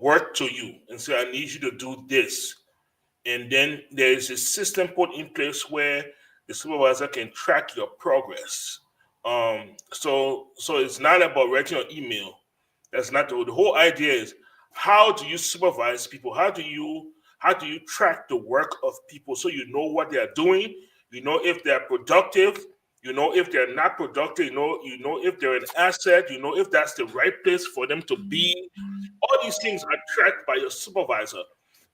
work to you and say, I need you to do this. And then there is a system put in place where the supervisor can track your progress. So it's not about writing an email. That's not the whole idea. Is how do you supervise people? How do you track the work of people so you know what they are doing? You know if they're productive. You know if they're not productive. You know if they're an asset. You know if that's the right place for them to be. All these things are tracked by your supervisor.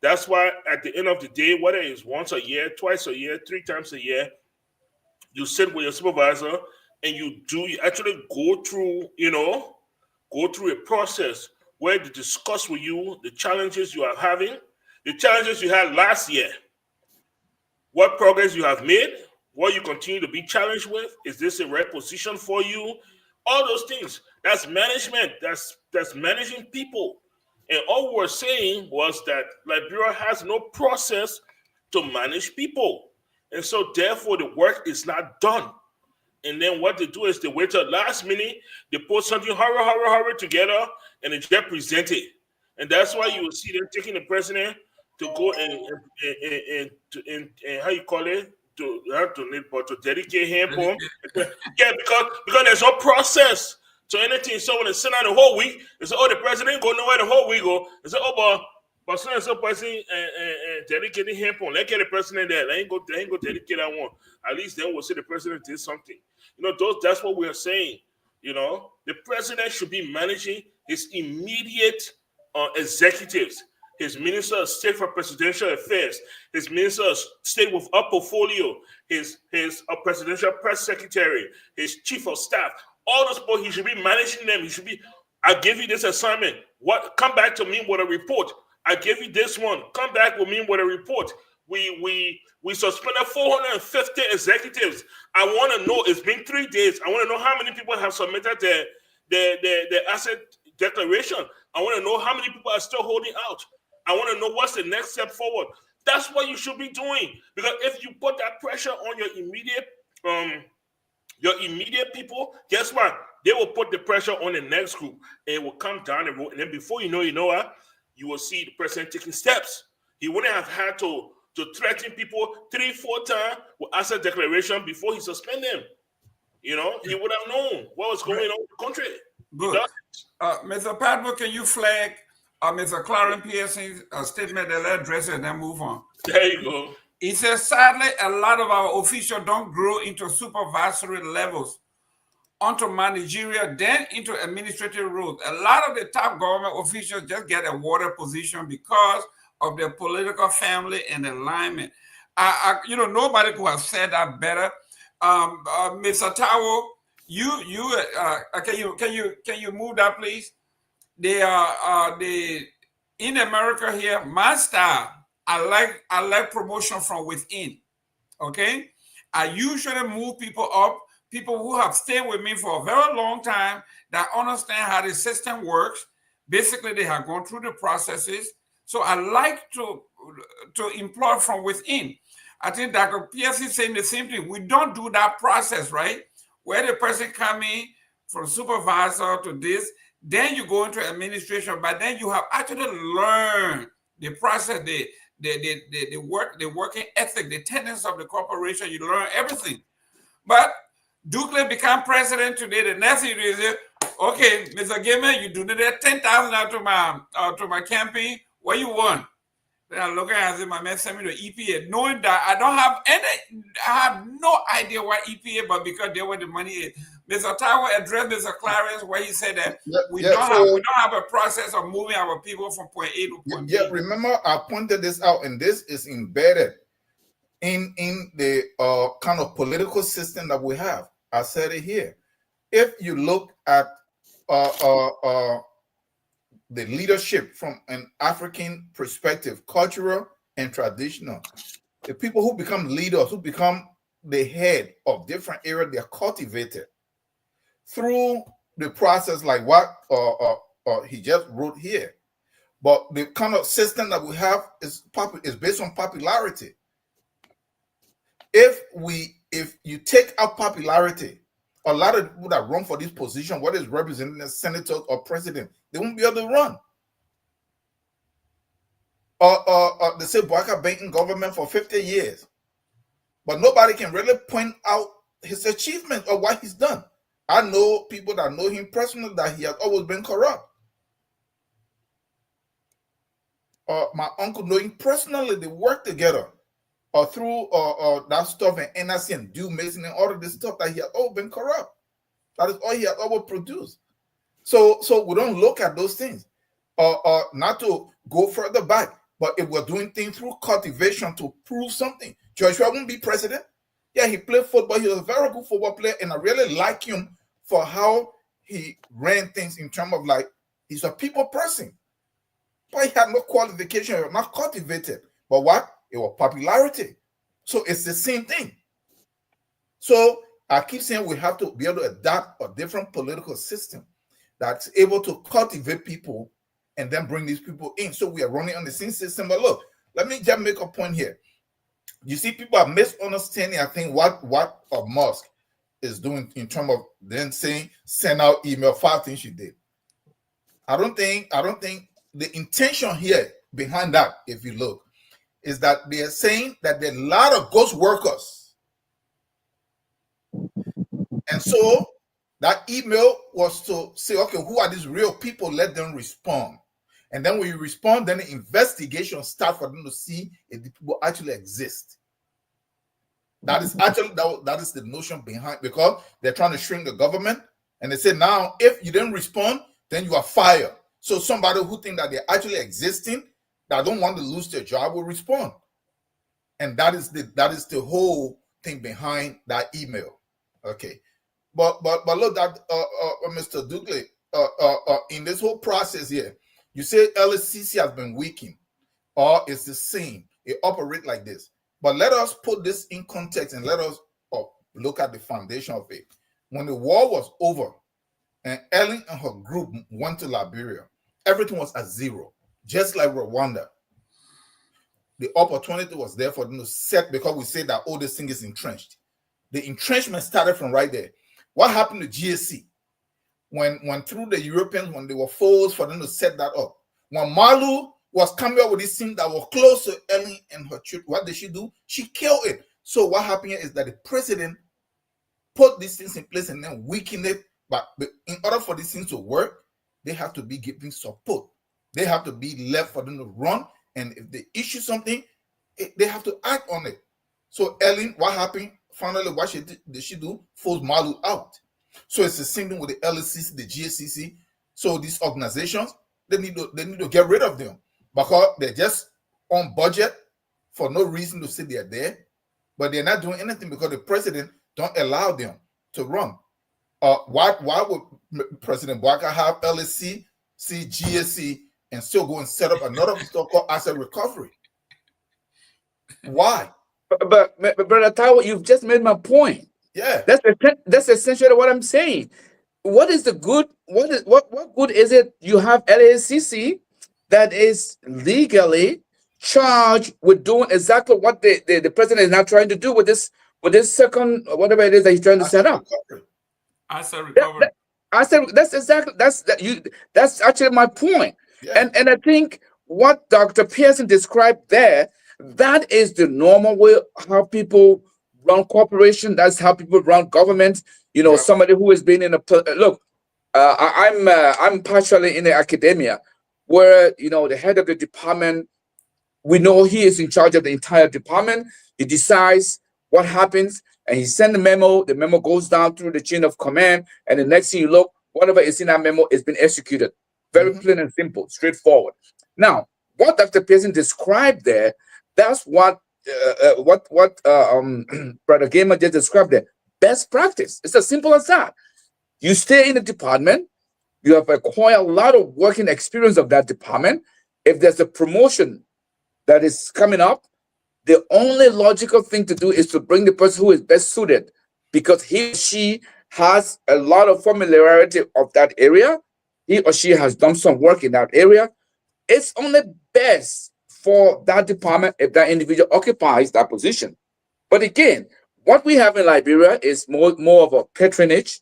That's why at the end of the day, whether it's once a year, twice a year, 3 times a year, you sit with your supervisor and you actually go through a process where they discuss with you the challenges you are having, the challenges you had last year, what progress you have made, what you continue to be challenged with. Is this a right position for you? All those things. That's management. That's managing people. And all we're saying was that Liberia has no process to manage people. And so therefore the work is not done. And then what they do is they wait till last minute, they put something hurry together, and they get presented. And that's why you will see them taking the president to go and how you call it, to dedicate him home. Yeah, because there's no process to anything. So when they send out the whole week, they say, oh, the president go nowhere the whole week go. They say, oh, but so and so person dedicating him home. Let's get the president there. They ain't go dedicate that one. At least then we'll say the president did something. That's what we are saying. The president should be managing his immediate executives, his minister of state for presidential affairs, his minister of state with a portfolio, his presidential press secretary, his chief of staff. All those people, he should be managing them. He should be, I give you this assignment. Come back to me with a report. I give you this one. Come back with me with a report. We suspended 450 executives. I want to know, it's been 3 days. I want to know how many people have submitted their asset declaration. I want to know how many people are still holding out. I want to know what's the next step forward. That's what you should be doing. Because if you put that pressure on your immediate people, guess what? They will put the pressure on the next group, and it will come down the road. And then before you know what? You will see the president taking steps. He wouldn't have had to threaten people 3-4 times with asset declaration before he suspend them. He would have known what was going on in the country. Good. Mr. Padmo, can you flag Mr. Clarence Pearson's statement that let's address it and then move on? There you go. He says, sadly, a lot of our officials don't grow into supervisory levels, onto managerial, then into administrative roles. A lot of the top government officials just get a water position because of their political family and alignment. Nobody could have said that better. Mr. Tawo, can you move that, please? In America here, my style, I like promotion from within. Okay, I usually move people up, people who have stayed with me for a very long time, that understand how the system works. Basically, they have gone through the processes. So I like to employ from within. I think Dr. Pearson is saying the same thing. We don't do that process, right? Where the person come in from supervisor to this, then you go into administration, but then you have actually learned the process, the working ethic, the tenets of the corporation. You learn everything. But Dukley become president today. The next thing is, okay, Mr. Gamer, you donated $10,000 to my campaign. What you want? Then I look at it, my man sent me to EPA, knowing that I have no idea what EPA, but because they were the money is. Mr. Tower addressed Mr. Clarence where he said that we don't have a process of moving our people from point A to point B. Yeah, remember I pointed this out, and this is embedded in the kind of political system that we have. I said it here. If you look at the leadership from an African perspective, cultural and traditional, the people who become leaders, who become the head of different areas, they're cultivated through the process like what he just wrote here. But the kind of system that we have is based on popularity. If you take out popularity, a lot of people that run for this position, whether it's representing as senators or president, they won't be able to run. They say Boaka been in government for 50 years, but nobody can really point out his achievement or what he's done. I know people that know him personally that he has always been corrupt. My uncle know him personally. They work together through that stuff and NRC and due mason and all of this stuff that he has always been corrupt. That is all he has always produced. So we don't look at those things. Not to go further back, but if we're doing things through cultivation to prove something, Joshua won't be president. Yeah, he played football. He was a very good football player, and I really like him for how he ran things in terms of like, he's a people person. But he had no qualification, he was not cultivated. But what? It was popularity. So it's the same thing. So I keep saying we have to be able to adapt a different political system that's able to cultivate people and then bring these people in. So we are running on the same system. But look, let me just make a point here. You see, people are misunderstanding, I think, what Musk is doing in terms of then saying send out email, 5 things she did. I don't think the intention here behind that, if you look, is that they are saying that there are a lot of ghost workers And so that email was to say, okay, who are these real people? Let them respond. And then when you respond, then the investigation starts for them to see if the people actually exist. That is actually that is the notion behind, because they're trying to shrink the government. And they say, now if you didn't respond, then you are fired. So somebody who think that they're actually existing, that don't want to lose their job, will respond. And that is the whole thing behind that email. Okay. But look at Mr. Dugley, in this whole process here, you say LSCC has been weakened, or it's the same. It operates like this. But let us put this in context and let us look at the foundation of it. When the war was over and Ellen and her group went to Liberia, everything was at zero, just like Rwanda. The opportunity was there for them to set, because we say that, oh, this thing is entrenched. The entrenchment started from right there. What happened to GSC? When through the Europeans, when they were forced for them to set that up. When Malu was coming up with this thing that was close to Ellen and her children, what did she do? She killed it. So what happened here is that the president put these things in place and then weakened it. But in order for these things to work, they have to be given support. They have to be left for them to run. And if they issue something, they have to act on it. So Ellen, what happened? Finally, what did she do? Force Malu out. So it's the same thing with the LSCC, the GSCC. So these organizations, they need to get rid of them, because they're just on budget for no reason to say they're there, but they're not doing anything because the president don't allow them to run. Why would President Bouaka have LSC, GSC, and still go and set up another so-called asset recovery? Why? But Brother Taiwo, you've just made my point. Yeah, that's essentially what I'm saying. What is the good? What good is it? You have LACC that is legally charged with doing exactly what the president is now trying to do with this second, whatever it is that he's trying to set up. Asset recovery. I said that's actually my point. Yeah. And I think what Dr. Pearson described there, that is the normal way how people run corporation. That's how people run government. You know, somebody who has been in look. I'm partially in the academia, where the head of the department, we know he is in charge of the entire department. He decides what happens, and he sends a memo. The memo goes down through the chain of command, and the next thing you look, whatever is in that memo has been executed. Very plain and simple, straightforward. Now, what Dr. Pearson described there, that's what Brother Gamer just described there. Best practice. It's as simple as that. You stay in the department, you have acquired a lot of working experience of that department. If there's a promotion that is coming up, the only logical thing to do is to bring the person who is best suited, because he or she has a lot of familiarity of that area. He or she has done some work in that area. It's only best for that department if that individual occupies that position. But again, what we have in Liberia is more of a patronage,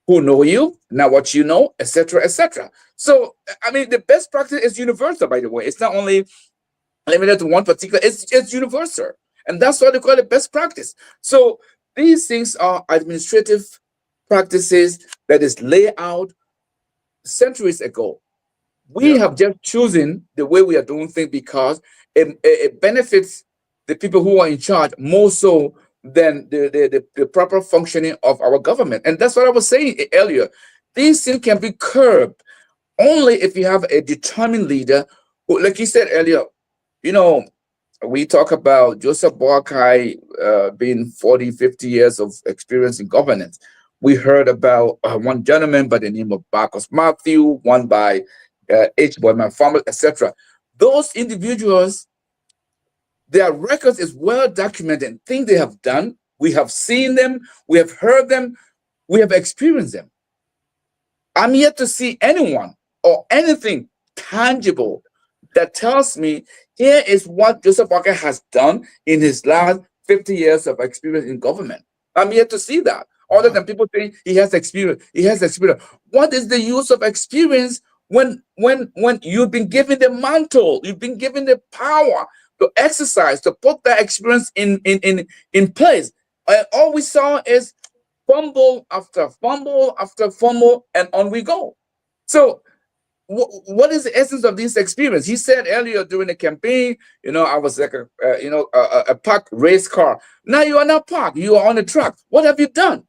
who know you, not what you know, etc., etc. So, I mean, the best practice is universal, by the way. It's not only limited to one particular, it's universal. And that's why they call it best practice. So these things are administrative practices that is laid out centuries ago. We have just chosen the way we are doing things because it benefits the people who are in charge more so than the proper functioning of our government. And that's what I was saying earlier. These things can be curbed only if you have a determined leader who, like you said earlier, we talk about Joseph Boakai being 40, 50 years of experience in governance. We heard about one gentleman by the name of Marcus Matthew, one by H. Boyman Farmer, etc. Those individuals, their records is well documented. Things they have done, we have seen them, we have heard them, we have experienced them. I'm yet to see anyone or anything tangible that tells me here is what Joseph Boakai has done in his last 50 years of experience in government. I'm yet to see that. Other than people saying he has experience, he has experience. What is the use of experience when you've been given the mantle, you've been given the power to exercise, to put that experience in place? And all we saw is fumble after fumble after fumble, and on we go. So what is the essence of this experience? He said earlier during the campaign, I was like a parked race car. Now you are not parked. You are on the track. What have you done?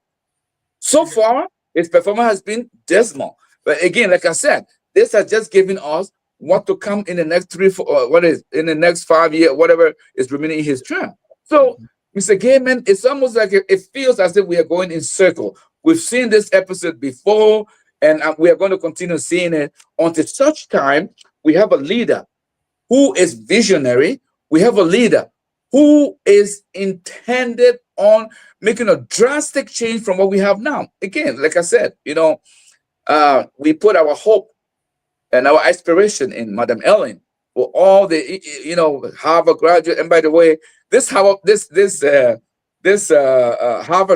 So far, his performance has been dismal. But again, like I said, this has just given us what to come in the next 3, 4, in the next 5 years, whatever is remaining in his term. So, Mr. Gaiman, it's almost like it feels as if we are going in circle. We've seen this episode before, and we are going to continue seeing it until such time we have a leader who is visionary. We have a leader who is intended on making a drastic change from what we have now. Again, like I said, we put our hope and our aspiration in Madam Ellen for all the Harvard graduate. And by the way, this Harvard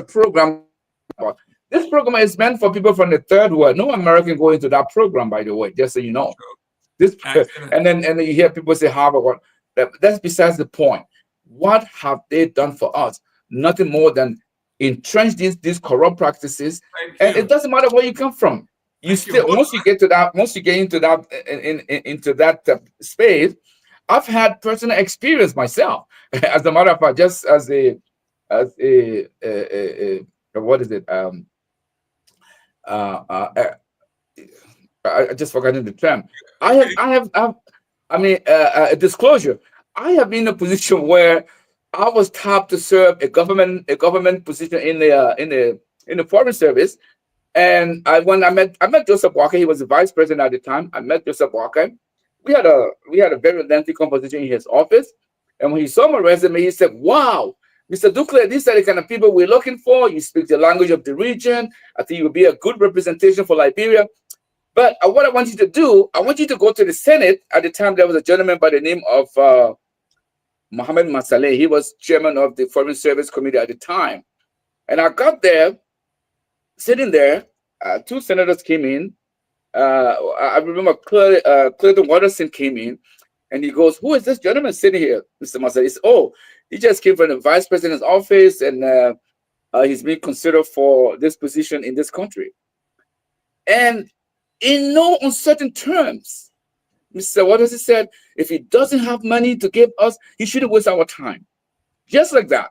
program. This program is meant for people from the third world. No American go into that program, by the way, just so you know. And then you hear people say Harvard. That's besides the point. What have they done for us? Nothing more than entrench these corrupt practices. And it doesn't matter where you come from. Once you get into that space. I've had personal experience myself. As a matter of fact, just as a what is it? I just forgotten the term. A disclosure. I have been in a position where I was tapped to serve a government position in the foreign service, and when I met Joseph Walker. He was the vice president at the time. I met Joseph Walker. We had a very lengthy conversation in his office, and when he saw my resume, he said, "Wow, Mr. Ducle, these are the kind of people we're looking for. You speak the language of the region. I think you would be a good representation for Liberia. But what I want you to do, I want you to go to the Senate." At the time, there was a gentleman by the name of Mohammed Masaleh. He was chairman of the Foreign Service Committee at the time. And I got there, sitting there, 2 senators came in. I remember Clayton Watterson came in, and he goes, "Who is this gentleman sitting here, Mr. Masaleh?" He said, "Oh, he just came from the vice president's office, and he's being considered for this position in this country." And in no uncertain terms, Mr. Watterson said, if he doesn't have money to give us, he shouldn't waste our time. Just like that.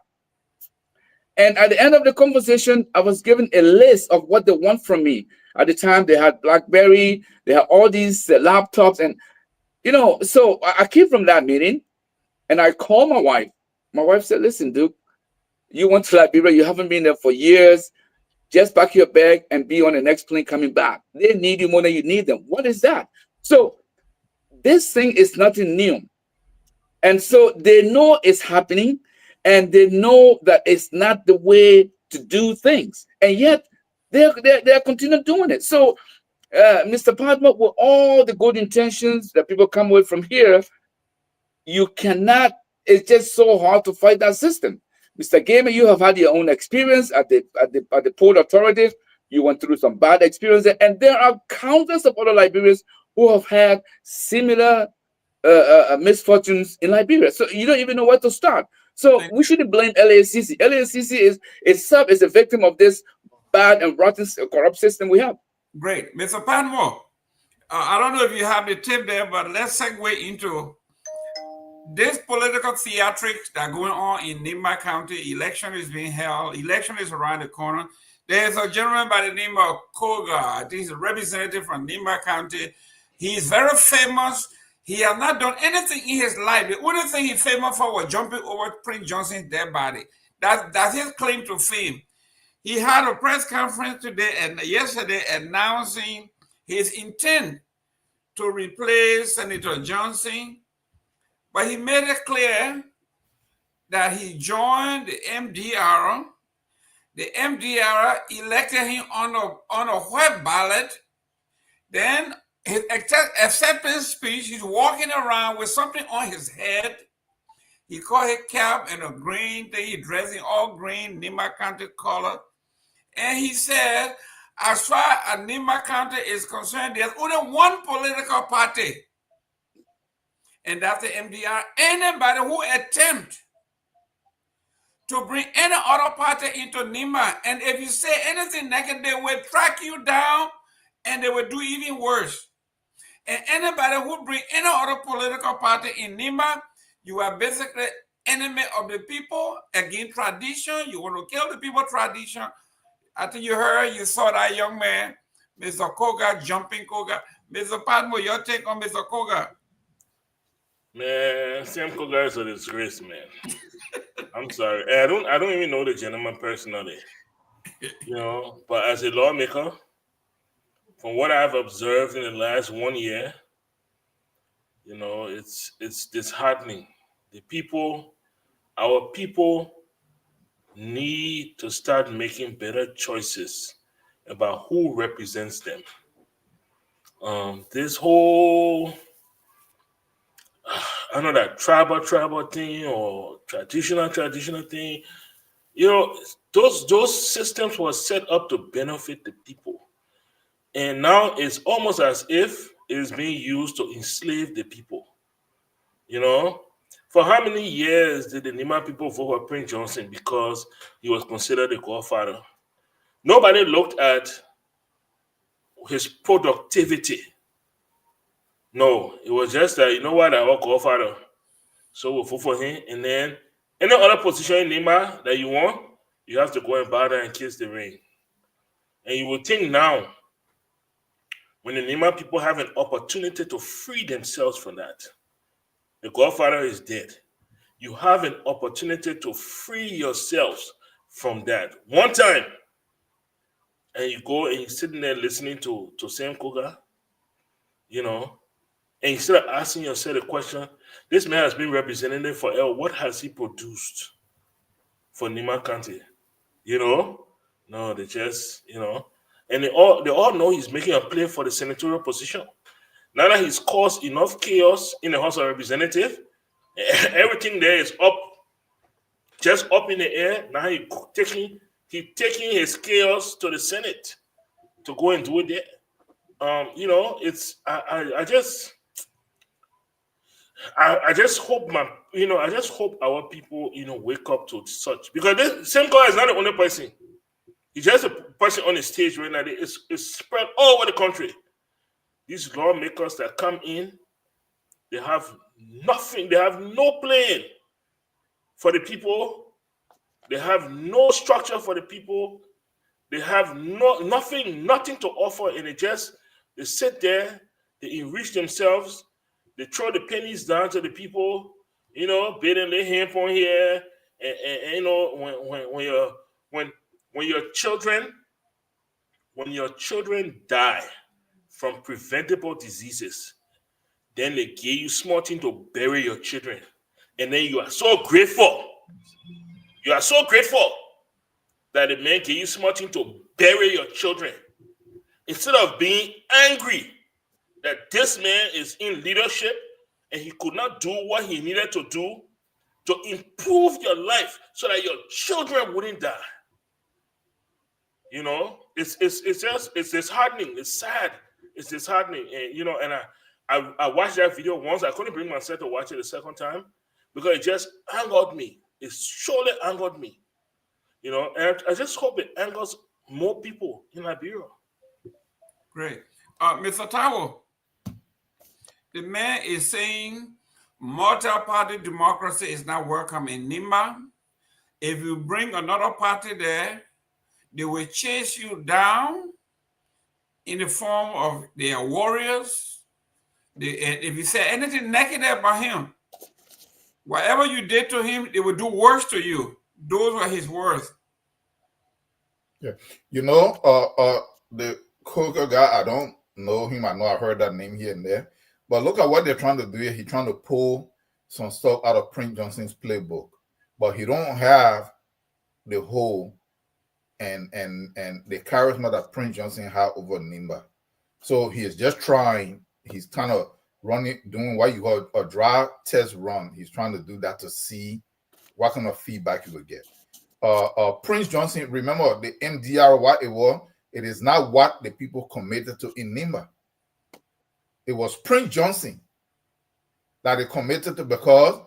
And at the end of the conversation, I was given a list of what they want from me. At the time, they had BlackBerry, they had all these laptops, and so I came from that meeting, and I called my wife. My wife said, "Listen, Duke, you went to Liberia, you haven't been there for years. Just pack your bag and be on the next plane coming back. They need you more than you need them." What is that? So this thing is nothing new. And so they know it's happening, and they know that it's not the way to do things. And yet they're continuing doing it. So Mr. Padma, with all the good intentions that people come with from here, you cannot, it's just so hard to fight that system. Mr. Gamer, you have had your own experience at the Port Authority. You went through some bad experiences, and there are countless of other Liberians who have had similar misfortunes in Liberia. So you don't even know where to start. So we shouldn't blame LACC. LACC is itself is a victim of this bad and rotten corrupt system we have. Great. Mr. Panmo, I don't know if you have the tip there, but let's segue into this political theatrics that are going on in Nimba County. Election is being held. Election is around the corner. There's a gentleman by the name of Koga. I think he's a representative from Nimba County. He's very famous. He has not done anything in his life. The only thing he's famous for was jumping over Prince Johnson's dead body. That's his claim to fame. He had a press conference today and yesterday announcing his intent to replace Senator Johnson. But he made it clear that he joined the MDR. The MDR elected him on a white ballot. Then his acceptance speech, he's walking around with something on his head. He called his cap and a green thing. He dressed in all green, Nimba County color. And he said, as far as Nimba County is concerned, there's only one political party. And that's the MDR. Anybody who attempt to bring any other party into Nimba. And if you say anything negative, they will track you down and they will do even worse. And anybody who bring any other political party in Nimba, you are basically enemy of the people, against tradition. You want to kill the people tradition. I think you saw that young man, Mr. Koga, jumping Koga. Mr. Padmo, your take on Mr. Koga? Man, Sam Koga is a disgrace, man. I'm sorry. I don't even know the gentleman personally. But as a lawmaker, from what I've observed in the last 1 year, it's disheartening. Our people need to start making better choices about who represents them. This whole, I know that tribal thing or traditional thing, those systems were set up to benefit the people. And now it's almost as if it is being used to enslave the people. For how many years did the Nimba people vote for Prince Johnson because he was considered a godfather? Nobody looked at his productivity. No, it was just that, I'm a godfather, so we'll vote for him. And then any other position in Nimba that you want, you have to go and bow down and kiss the ring. And you will think now, when the Nimba people have an opportunity to free themselves from that, the godfather is dead. You have an opportunity to free yourselves from that one time. And you go and you're sitting there listening to Sam Koga, and instead of asking yourself the question, this man has been representative for L. What has he produced for Nimba County? No, they just, and they all know he's making a play for the senatorial position. Now that he's caused enough chaos in the House of Representatives, everything there is just up in the air. Now he's taking his chaos to the Senate to go and do it there. I just hope our people, wake up to such, because this same guy is not the only person. He's just a person on the stage right now. It's spread all over the country. These lawmakers that come in, they have nothing. They have no plan for the people. They have no structure for the people. They have nothing to offer, and they sit there, they enrich themselves, they throw the pennies down to the people, bidding their hand on here, and when your children die from preventable diseases, then they give you small thing to bury your children. And then you are so grateful. You are so grateful that the man gave you small thing to bury your children. Instead of being angry that this man is in leadership and he could not do what he needed to do to improve your life so that your children wouldn't die. It's disheartening. It's sad. It's disheartening. And, I watched that video once. I couldn't bring myself to watch it a second time because it just angered me. It surely angered me. And I just hope it angers more people in Liberia. Great. Mr. Tawo, the man is saying multi-party democracy is not welcome in Nimba. If you bring another party there, they will chase you down in the form of their warriors. If you say anything negative about him, whatever you did to him, they will do worse to you. Those were his words. Yeah. The Koga guy, I don't know him. I know I heard that name here and there. But look at what they're trying to do here. He's trying to pull some stuff out of Prince Johnson's playbook. But he don't have the whole and the charisma that Prince Johnson had over Nimba. So he is just trying. He's kind of doing what you call a dry test run. He's trying to do that to see what kind of feedback he will get. Prince Johnson, remember the MDR, what it was? It is not what the people committed to in Nimba. It was Prince Johnson that they committed to because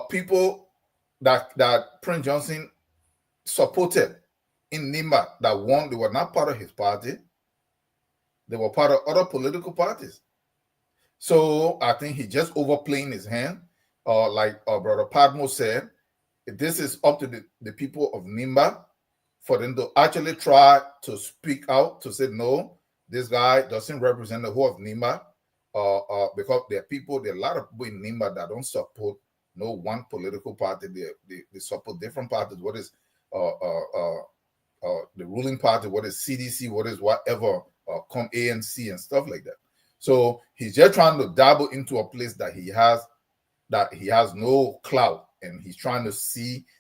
people that Prince Johnson supported in Nimba that won, they were not part of his party. They were part of other political parties. So I think he just overplaying his hand. Like Brother Padmo said, this is up to the people of Nimba for them to actually try to speak out to say, no, this guy doesn't represent the whole of Nimba. Because there are a lot of people in Nimba that don't support no one political party. They support different parties. What is the ruling party? What is CDC? What is whatever? Come ANC and stuff like that. So he's just trying to dabble into a place that he has no clout, and he's trying to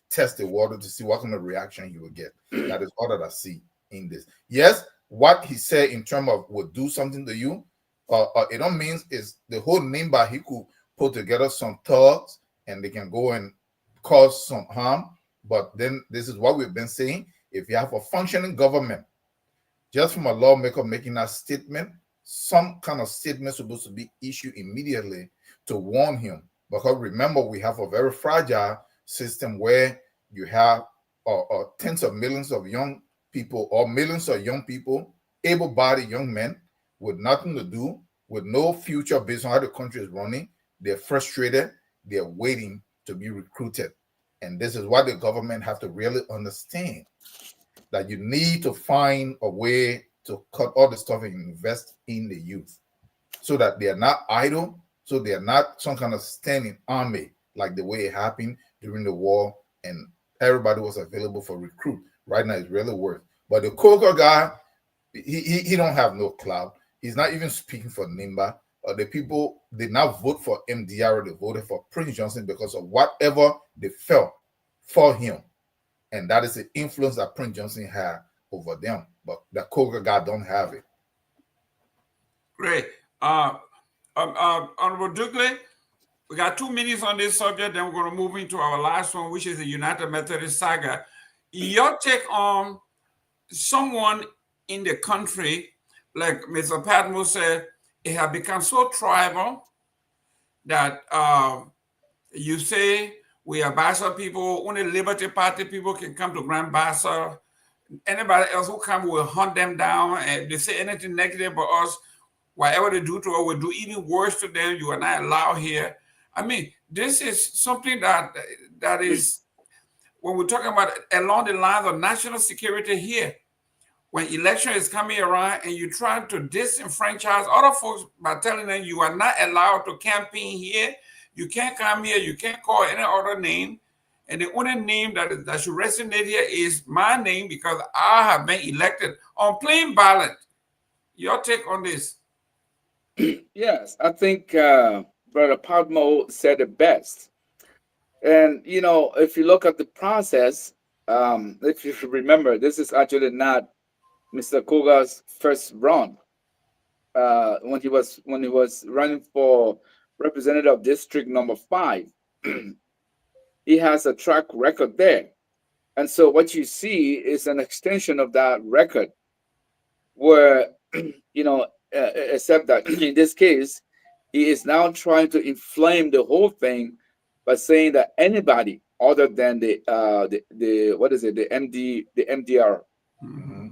test the water to see what kind of reaction he will get. That is all that I see in this. Yes, what he said in terms of would do something to you, it don't mean is the whole Nimba he could put together some thugs and they can go and cause some harm. But then this is what we've been saying. If you have a functioning government, just from a lawmaker making that statement, some kind of statement is supposed to be issued immediately to warn him. Because remember, we have a very fragile system where you have tens of millions of young people or millions of young people, able-bodied young men with nothing to do, with no future based on how the country is running. They're frustrated. They're waiting to be recruited. And this is what the government have to really understand, that you need to find a way to cut all the stuff and invest in the youth so that they are not idle, so they are not some kind of standing army like the way it happened during the war and everybody was available for recruit. Right now it's really worth. But the Coker guy, he don't have no clout. He's not even speaking for Nimba. The people did not vote for MDR, they voted for Prince Johnson because of whatever they felt for him. And that is the influence that Prince Johnson had over them. But the Coker guy don't have it. Great. Honorable Dugley, we got 2 minutes on this subject, then we're going to move into our last one, which is the United Methodist Saga. Your take on someone in the country, like Mr. Padmo said, it has become so tribal that you say we are Bassa people, only Liberty Party people can come to Grand Bassa. Anybody else who come will hunt them down, and if they say anything negative about us, whatever they do to us will do even worse to them. You are not allowed here. I mean, this is something that is, when we're talking about along the lines of national security here, when election is coming around and you try to disenfranchise other folks by telling them you are not allowed to campaign here, you can't come here, you can't call any other name, and the only name that should resonate here is my name because I have been elected on plain ballot. Your take on this? Yes, I think Brother Padmo said it best. And, you know, if you look at the process, if you remember, this is actually not Mr. Koga's first run. When he was running for representative district number 5, he has a track record there. And so what you see is an extension of that record where, you know, except that in this case, he is now trying to inflame the whole thing by saying that anybody other than the MDR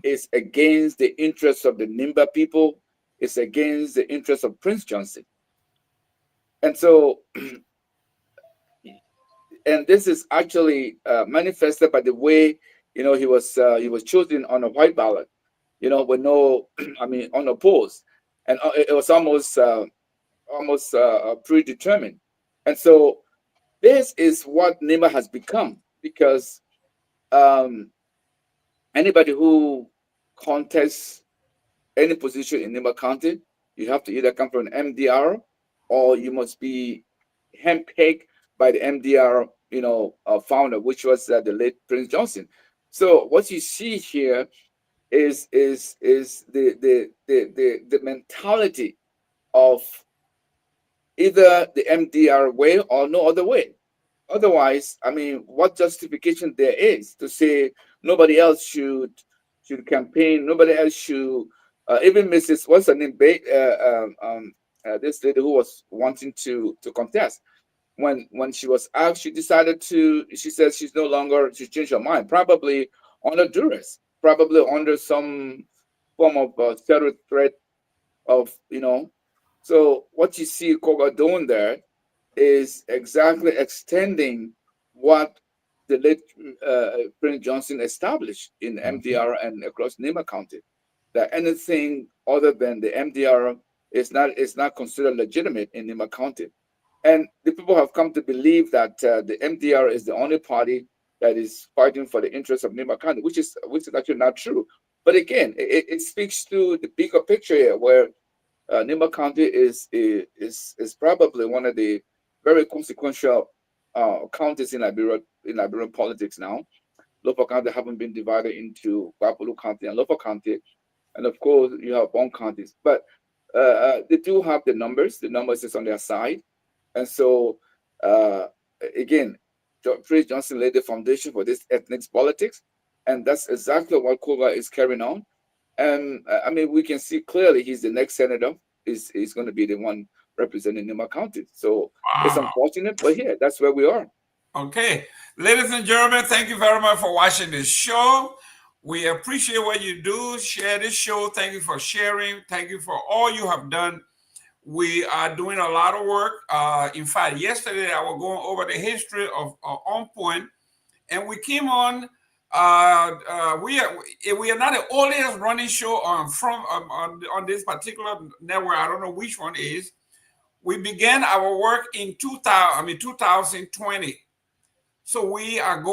is against the interests of the Nimba people, is against the interests of Prince Johnson. And so, and this is actually manifested by the way, you know, he was chosen on a white ballot, you know, with no, I mean, unopposed, and it was almost predetermined. And so, this is what Nimba has become, because anybody who contests any position in Nimba County, you have to either come from an MDR or you must be handpicked by the MDR, you know, founder, which was the late Prince Johnson. So what you see here is the mentality of either the MDR way or no other way. Otherwise, I mean, what justification there is to say nobody else should campaign, nobody else should, even Mrs. what's her name, this lady who was wanting to contest. when she was asked, she said she's no longer, she changed her mind, probably under duress, probably under some form of terror threat of, So what you see Koga doing there is exactly extending what the late Prince Johnson established in MDR and across Nimba County, that anything other than the MDR is not considered legitimate in Nimba County. And the people have come to believe that the MDR is the only party that is fighting for the interests of Nimba County, which is actually not true. But again, it speaks to the bigger picture here, where Nimba County is probably one of the very consequential counties in Liberian politics now. Lofa County haven't been divided into Wapulu County and Lofa County, and of course you have Bon counties, but they do have the numbers. The numbers is on their side, and so again, Prince Johnson laid the foundation for this ethnic politics, and that's exactly what Koga is carrying on. And I mean, we can see clearly he's the next senator. Is going to be the one representing Nimba County. So It's unfortunate, but yeah, that's where we are. Okay, ladies and gentlemen, thank you very much for watching this show. We appreciate what you do. Share this show. Thank you for sharing. Thank you for all you have done. We are doing a lot of work. In fact, yesterday I was going over the history of On Point, and we came on. We are not the oldest running show on this particular network. I don't know which one is. We began our work in 2020. So we are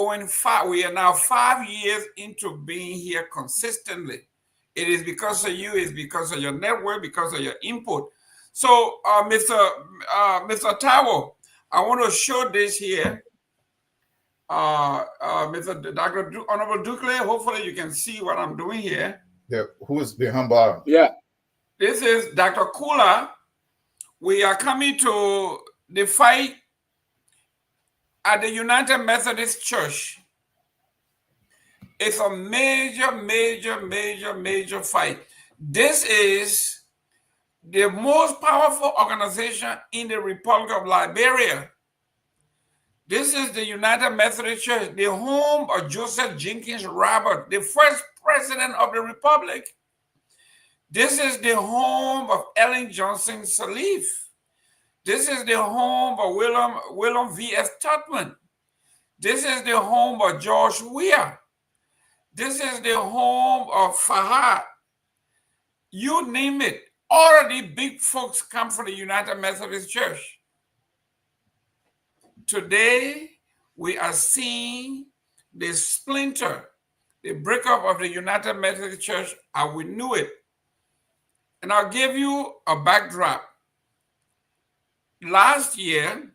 we are now 5 years into being here consistently. It is because of you, it's because of your network, because of your input. So Mr. Tawo, I want to show this here. Mr. Dr. Honorable Dukley, hopefully you can see what I'm doing here. Yeah, who is behind bar? Yeah. This is Dr. Kula. We are coming to the fight at the United Methodist Church. It's a major, major, major, major fight. This is the most powerful organization in the Republic of Liberia. This is the United Methodist Church, the home of Joseph Jenkins Robert, the first president of the Republic. This is the home of Ellen Johnson Sirleaf. This is the home of William V.S. Tubman. This is the home of George Weah. This is the home of Fahad. You name it. All of the big folks come from the United Methodist Church. Today, we are seeing the splinter, the breakup of the United Methodist Church as we knew it. And I'll give you a backdrop. Last year,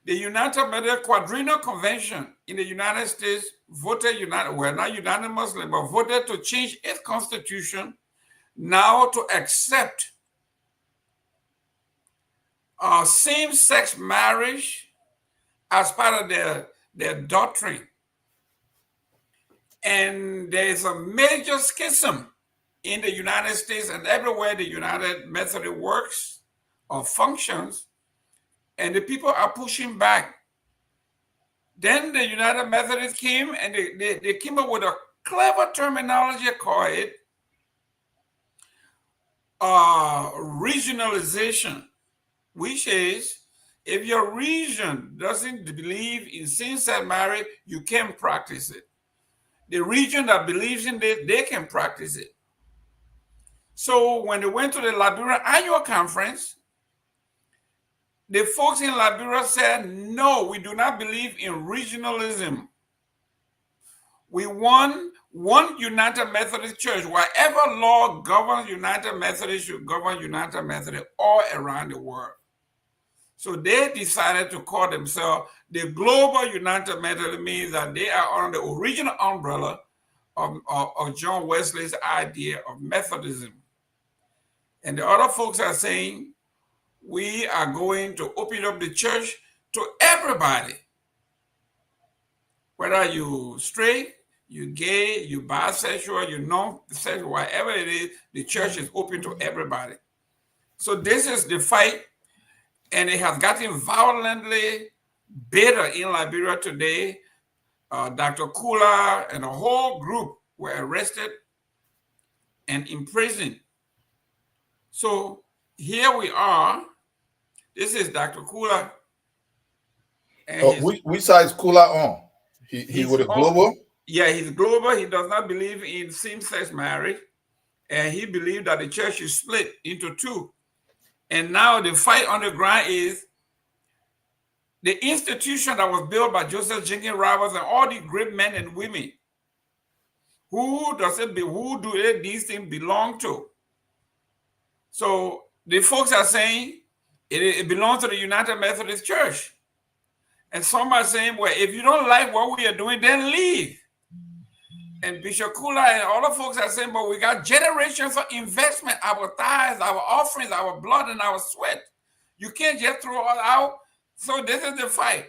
the United Methodist Quadrennial Convention in the United States voted, not unanimously, but voted to change its constitution now to accept same-sex marriage as part of their doctrine. And there's a major schism in the United States and everywhere the United Methodist works or functions, and the people are pushing back. Then the United Methodists came and they came up with a clever terminology called it regionalization, which is if your region doesn't believe in same-sex marriage, you can't practice it. The region that believes in it, they can practice it. So when they went to the Liberia annual conference, the folks in Liberia said, no, we do not believe in regionalism. We want one United Methodist Church. Whatever law governs United Methodist should govern United Methodist all around the world. So they decided to call themselves the Global United Methodist, means that they are under the original umbrella of John Wesley's idea of Methodism. And the other folks are saying, we are going to open up the church to everybody. Whether you straight, you gay, you bisexual, you non-sexual, whatever it is, the church is open to everybody. So this is the fight. and it has gotten violently bitter in Liberia today. Dr. Kula and a whole group were arrested and imprisoned. So here we are. This is Dr. Kula. And which side is Kula on? He with a global? Yeah, he's global. He does not believe in same-sex marriage. And he believed that the church is split into two. And now the fight on the ground is the institution that was built by Joseph Jenkins Roberts and all the great men and women. Who do these things belong to? So the folks are saying it belongs to the United Methodist Church. And some are saying, well, if you don't like what we are doing, then leave. And Bishop Kula and all the folks are saying, but we got generations of investment, our tithes, our offerings, our blood, and our sweat. You can't just throw it out. So this is the fight.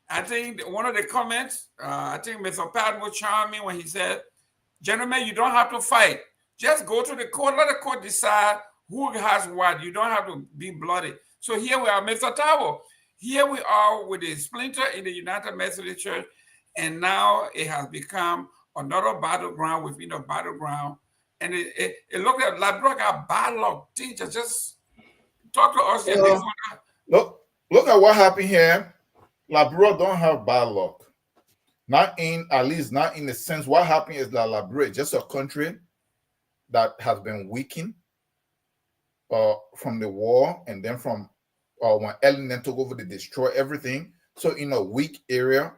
I think one of the comments, I think Mr. Pat was charming when he said, gentlemen, you don't have to fight. Just go to the court. Let the court decide who has what. You don't have to be bloody. So here we are, Mr. Tabo. Here we are with a splinter in the United Methodist Church, and now it has become another battleground within a battleground. And it looked at Liberia got bad luck. Teacher, just talk to us. Look at what happened here. Liberia don't have bad luck. At least not in the sense what happened is that Liberia is just a country that has been weakened from the war, and then from when Ellen took over to destroy everything. So in a weak area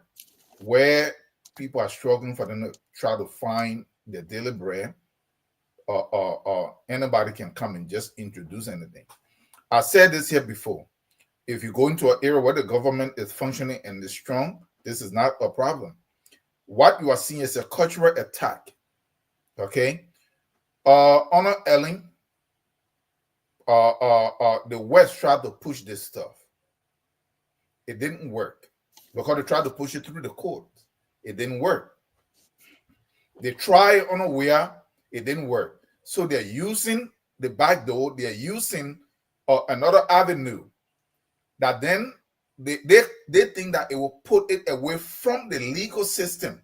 where people are struggling for them to try to find their daily bread, anybody can come and just introduce anything. I said this here before. If you go into an area where the government is functioning and is strong, this is not a problem. What you are seeing is a cultural attack. Okay? Honor Ellen, the West tried to push this stuff. It didn't work because they tried to push it through the courts. It didn't work. They tried unaware. It didn't work. So they're using the back door. They're using another avenue that then they think that it will put it away from the legal system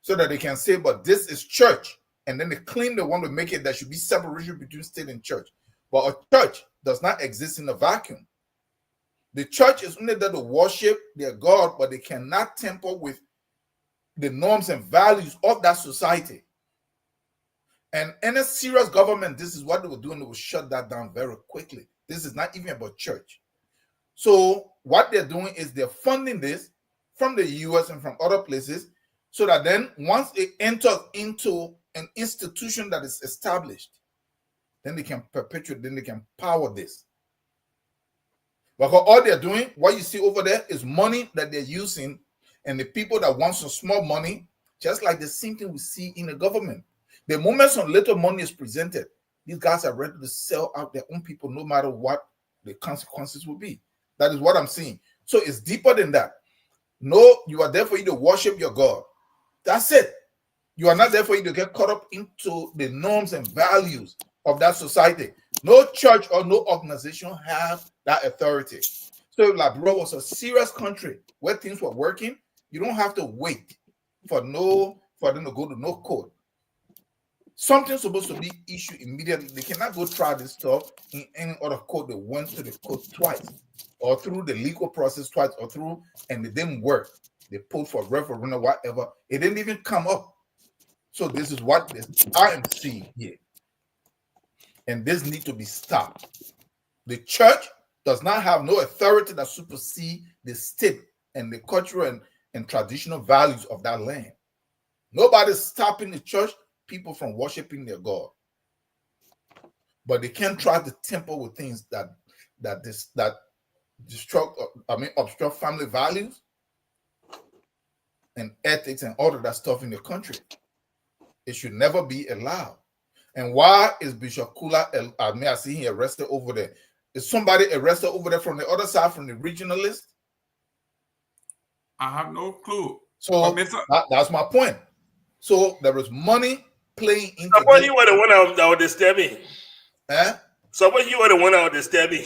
so that they can say, but this is church. And then they claim they want to make it there should be separation between state and church. But a church does not exist in a vacuum. The church is only there to worship their God, but they cannot tamper with the norms and values of that society. And any serious government, this is what they were doing, they will shut that down very quickly. This is not even about church. So what they're doing is they're funding this from the US and from other places so that then once it enters into an institution that is established, then they can perpetuate, then they can power this. Because all they're doing, what you see over there is money that they're using, and the people that want some small money, just like the same thing we see in the government. The moment some little money is presented, these guys are ready to sell out their own people no matter what the consequences will be. That is what I'm seeing. So it's deeper than that. No, you are there for you to worship your God. That's it. You are not there for you to get caught up into the norms and values of that society. No church or no organization have that authority. So Liberia was a serious country where things were working. You don't have to wait for them to go to no court. Something's supposed to be issued immediately. They cannot go try this stuff in any other court. They went to the court twice, or through the legal process twice, or through, and it didn't work. They pulled for referendum, whatever. It didn't even come up. So this is what I am seeing here. And this needs to be stopped. The church does not have no authority that supersedes the state and the cultural and traditional values of that land. Nobody's stopping the church people from worshiping their God. But they can try to tamper with things that obstruct family values and ethics and all of that stuff in the country. It should never be allowed. And why is Bishop Kula, I see him arrested over there? Is somebody arrested over there from the other side, from the regionalist? I have no clue. So that's my point. So there is money playing into Suppose you were the one that was disturbing. Eh? Suppose you were the one that was disturbing.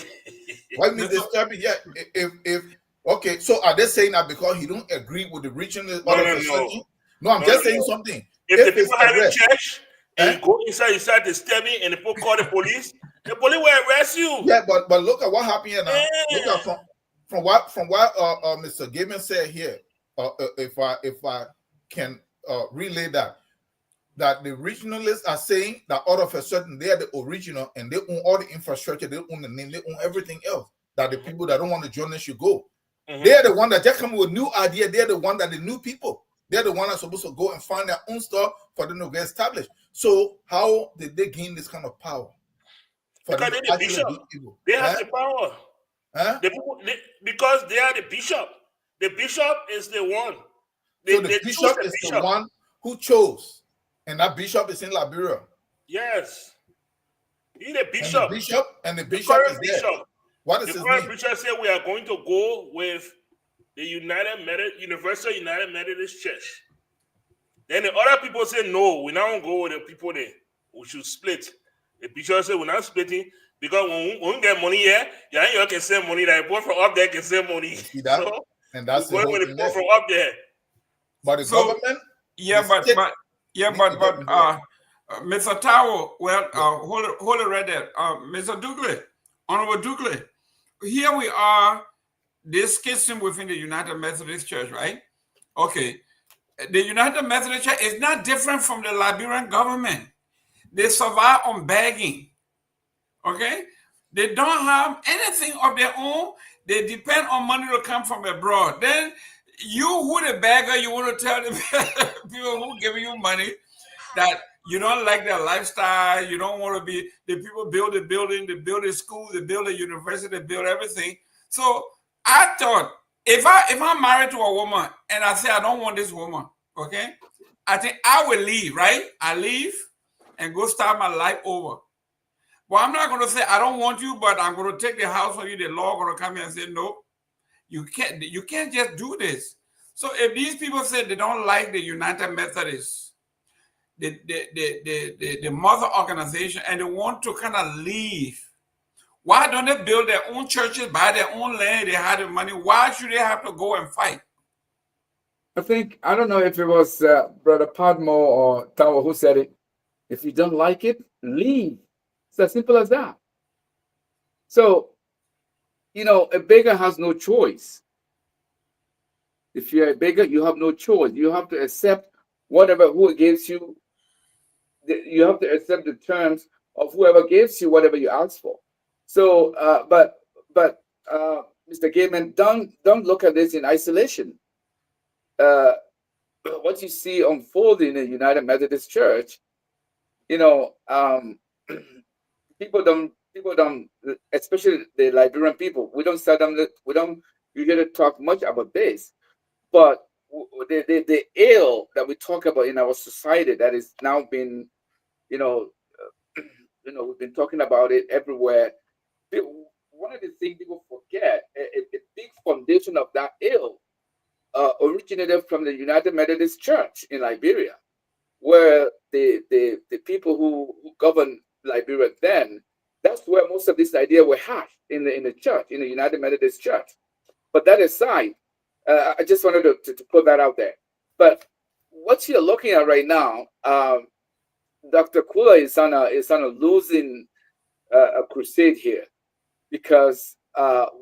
Why me disturbing? Yeah, if okay, so are they saying that because he don't agree with the regional No, order no, for no. certain? No, I'm just saying something. If the it's people have a arrest, church and you go inside, you start disturbing, and the people call the police will arrest you. yeah, but look at what happened here now. Yeah. Look at from what Mr. Gaiman said here. If I can relay that the regionalists are saying that out of a certain they are the original and they own all the infrastructure, they own the name, they own everything else. That the people that don't want to join us should go. They are the one that just come with new idea. They're the one that the new people. They're the one that's supposed to go and find their own stuff for them to get established. So how did they gain this kind of power? Because they're the bishop. They have the power. Huh? The people, because they are the bishop. The bishop is the one. So the bishop is the one who chose. And that bishop is in Liberia. Yes. He's the bishop. And the bishop is there. Bishop. What is his name? The preacher said we are going to go with the Universal United Methodist Church. Then the other people say, no, we now go with the people there. We should split. The bishop said, we're not splitting because when we get money here, you can send money. The people from up there can send money. See that? So, and that's the whole with the thing people from up there. But the government? Yeah, but Mr. Tao, well, hold it right there. Mr. Douglas, Honorable Douglas, here we are, this schism within the United Methodist Church, right? Okay. The United Methodist Church is not different from the Liberian government. They survive on begging. Okay? They don't have anything of their own. They depend on money to come from abroad. Then you, who the beggar, you want to tell the people who giving you money that you don't like their lifestyle, you don't want to be, the people build a building, they build a school, they build a university, they build everything. So I thought, if I'm married to a woman and I say I don't want this woman, okay, I think I will leave, right? I leave and go start my life over. Well, I'm not going to say I don't want you, but I'm going to take the house from you. The law going to come here and say no. You can't just do this. So if these people say they don't like the United Methodists, the mother organization, and they want to kind of leave, why don't they build their own churches, buy their own land, they have the money? Why should they have to go and fight? I don't know if it was Brother Padmore or Tawa who said it. If you don't like it, leave. It's as simple as that. So, a beggar has no choice. If you're a beggar, you have no choice. You have to accept who gives you. You have to accept the terms of whoever gives you whatever you ask for. So, but Mr. Gaiman, don't look at this in isolation. What you see unfolding in the United Methodist Church, people don't, especially the Liberian people, we don't usually talk much about this, but the ill that we talk about in our society that is now been, we've been talking about it everywhere. One of the things people forget, a big foundation of that ill originated from the United Methodist Church in Liberia, where the people who governed Liberia then, that's where most of this idea were hatched in the church, in the United Methodist Church. But that aside, I just wanted to put that out there. But what you're looking at right now, Dr. Kula is on a losing a crusade here, because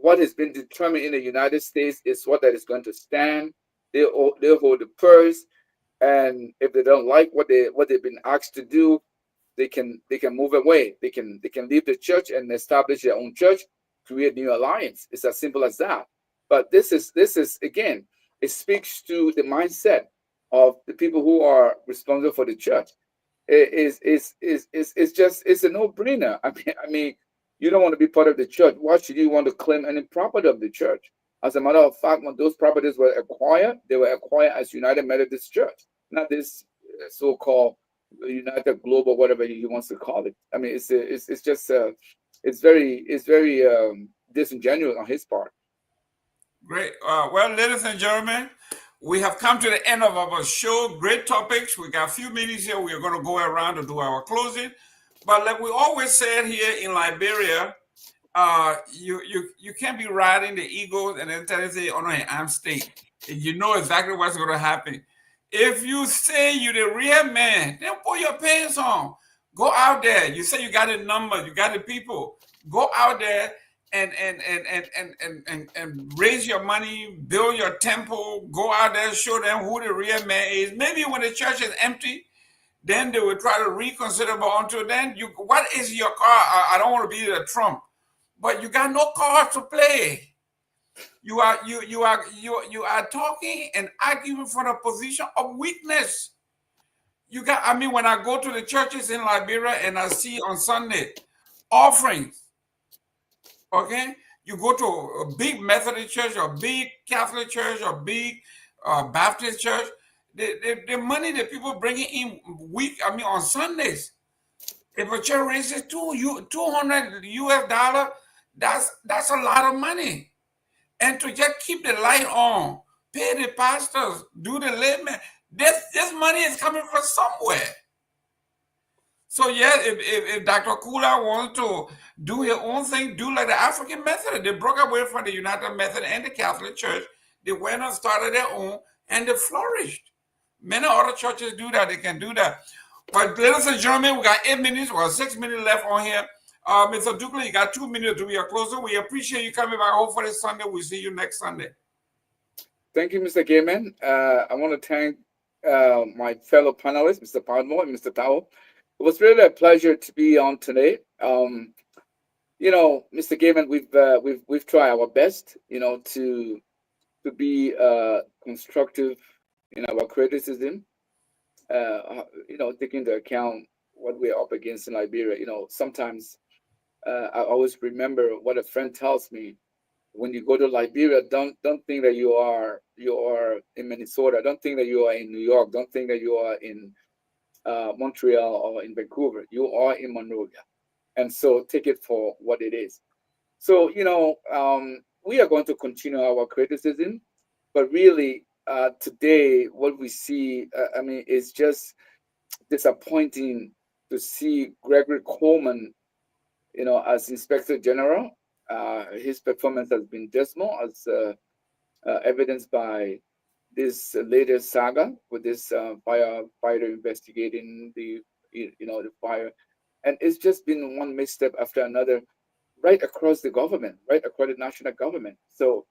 what has been determined in the United States is what that is going to stand. They hold the purse, and if they don't like what they've been asked to do, they can move away. They can leave the church and establish their own church, create new alliance. It's as simple as that. But this is again, it speaks to the mindset of the people who are responsible for the church. It's a no-brainer. I mean, you don't want to be part of the church. Why should you want to claim any property of the church? As a matter of fact, when those properties were acquired, they were acquired as United Methodist Church, not this so-called United Global, whatever he wants to call it. I mean, it's very disingenuous on his part. Great. Well, ladies and gentlemen, we have come to the end of our show. Great topics. We got a few minutes here. We're going to go around to do our closing. But like we always said here in Liberia, you can't be riding the eagle and then tell them, say, oh no, I'm state. And you know exactly what's going to happen. If you say you're the real man, then put your pants on. Go out there. You say you got a number, you got the people. Go out there and raise your money, build your temple, go out there, show them who the real man is. Maybe when the church is empty, then they will try to reconsider, but until then, what is your car? I don't want to be the Trump, but you got no cards to play. You are talking and arguing from a position of weakness. When I go to the churches in Liberia and I see on Sunday offerings, okay, you go to a big Methodist church or big Catholic church or big Baptist church, the money that people bringing in on Sundays, if a church raises $200 US, that's a lot of money. And to just keep the light on, pay the pastors, do the layman, this money is coming from somewhere. So yes, if Dr. Kula wants to do his own thing, do like the African Methodist. They broke away from the United Methodist and the Catholic Church. They went and started their own, and they flourished. Many other churches do that. They can do that. But ladies and gentlemen, we got 8 minutes or 6 minutes left on here. Mr. Dukley, you got 2 minutes to be a closer. We appreciate you coming back. Hopefully Sunday, we'll see you next Sunday. Thank you, Mr. Gaiman. I want to thank my fellow panelists, Mr. Padmore and Mr. Tao. It was really a pleasure to be on today. Mr. Gaiman, we've tried our best, to be constructive in our criticism, taking into account what we're up against in Liberia. Sometimes I always remember what a friend tells me: when you go to Liberia, don't think that you are in Minnesota. Don't think that you are in New York. Don't think that you are in Montreal or in Vancouver. You are in Monrovia, and so take it for what it is. So we are going to continue our criticism, but really today what we see, is just disappointing to see Gregory Coleman, as Inspector General. His performance has been dismal, as evidenced by this latest saga with this firefighter investigating the fire, and it's just been one misstep after another, right across the government, right across the national government. So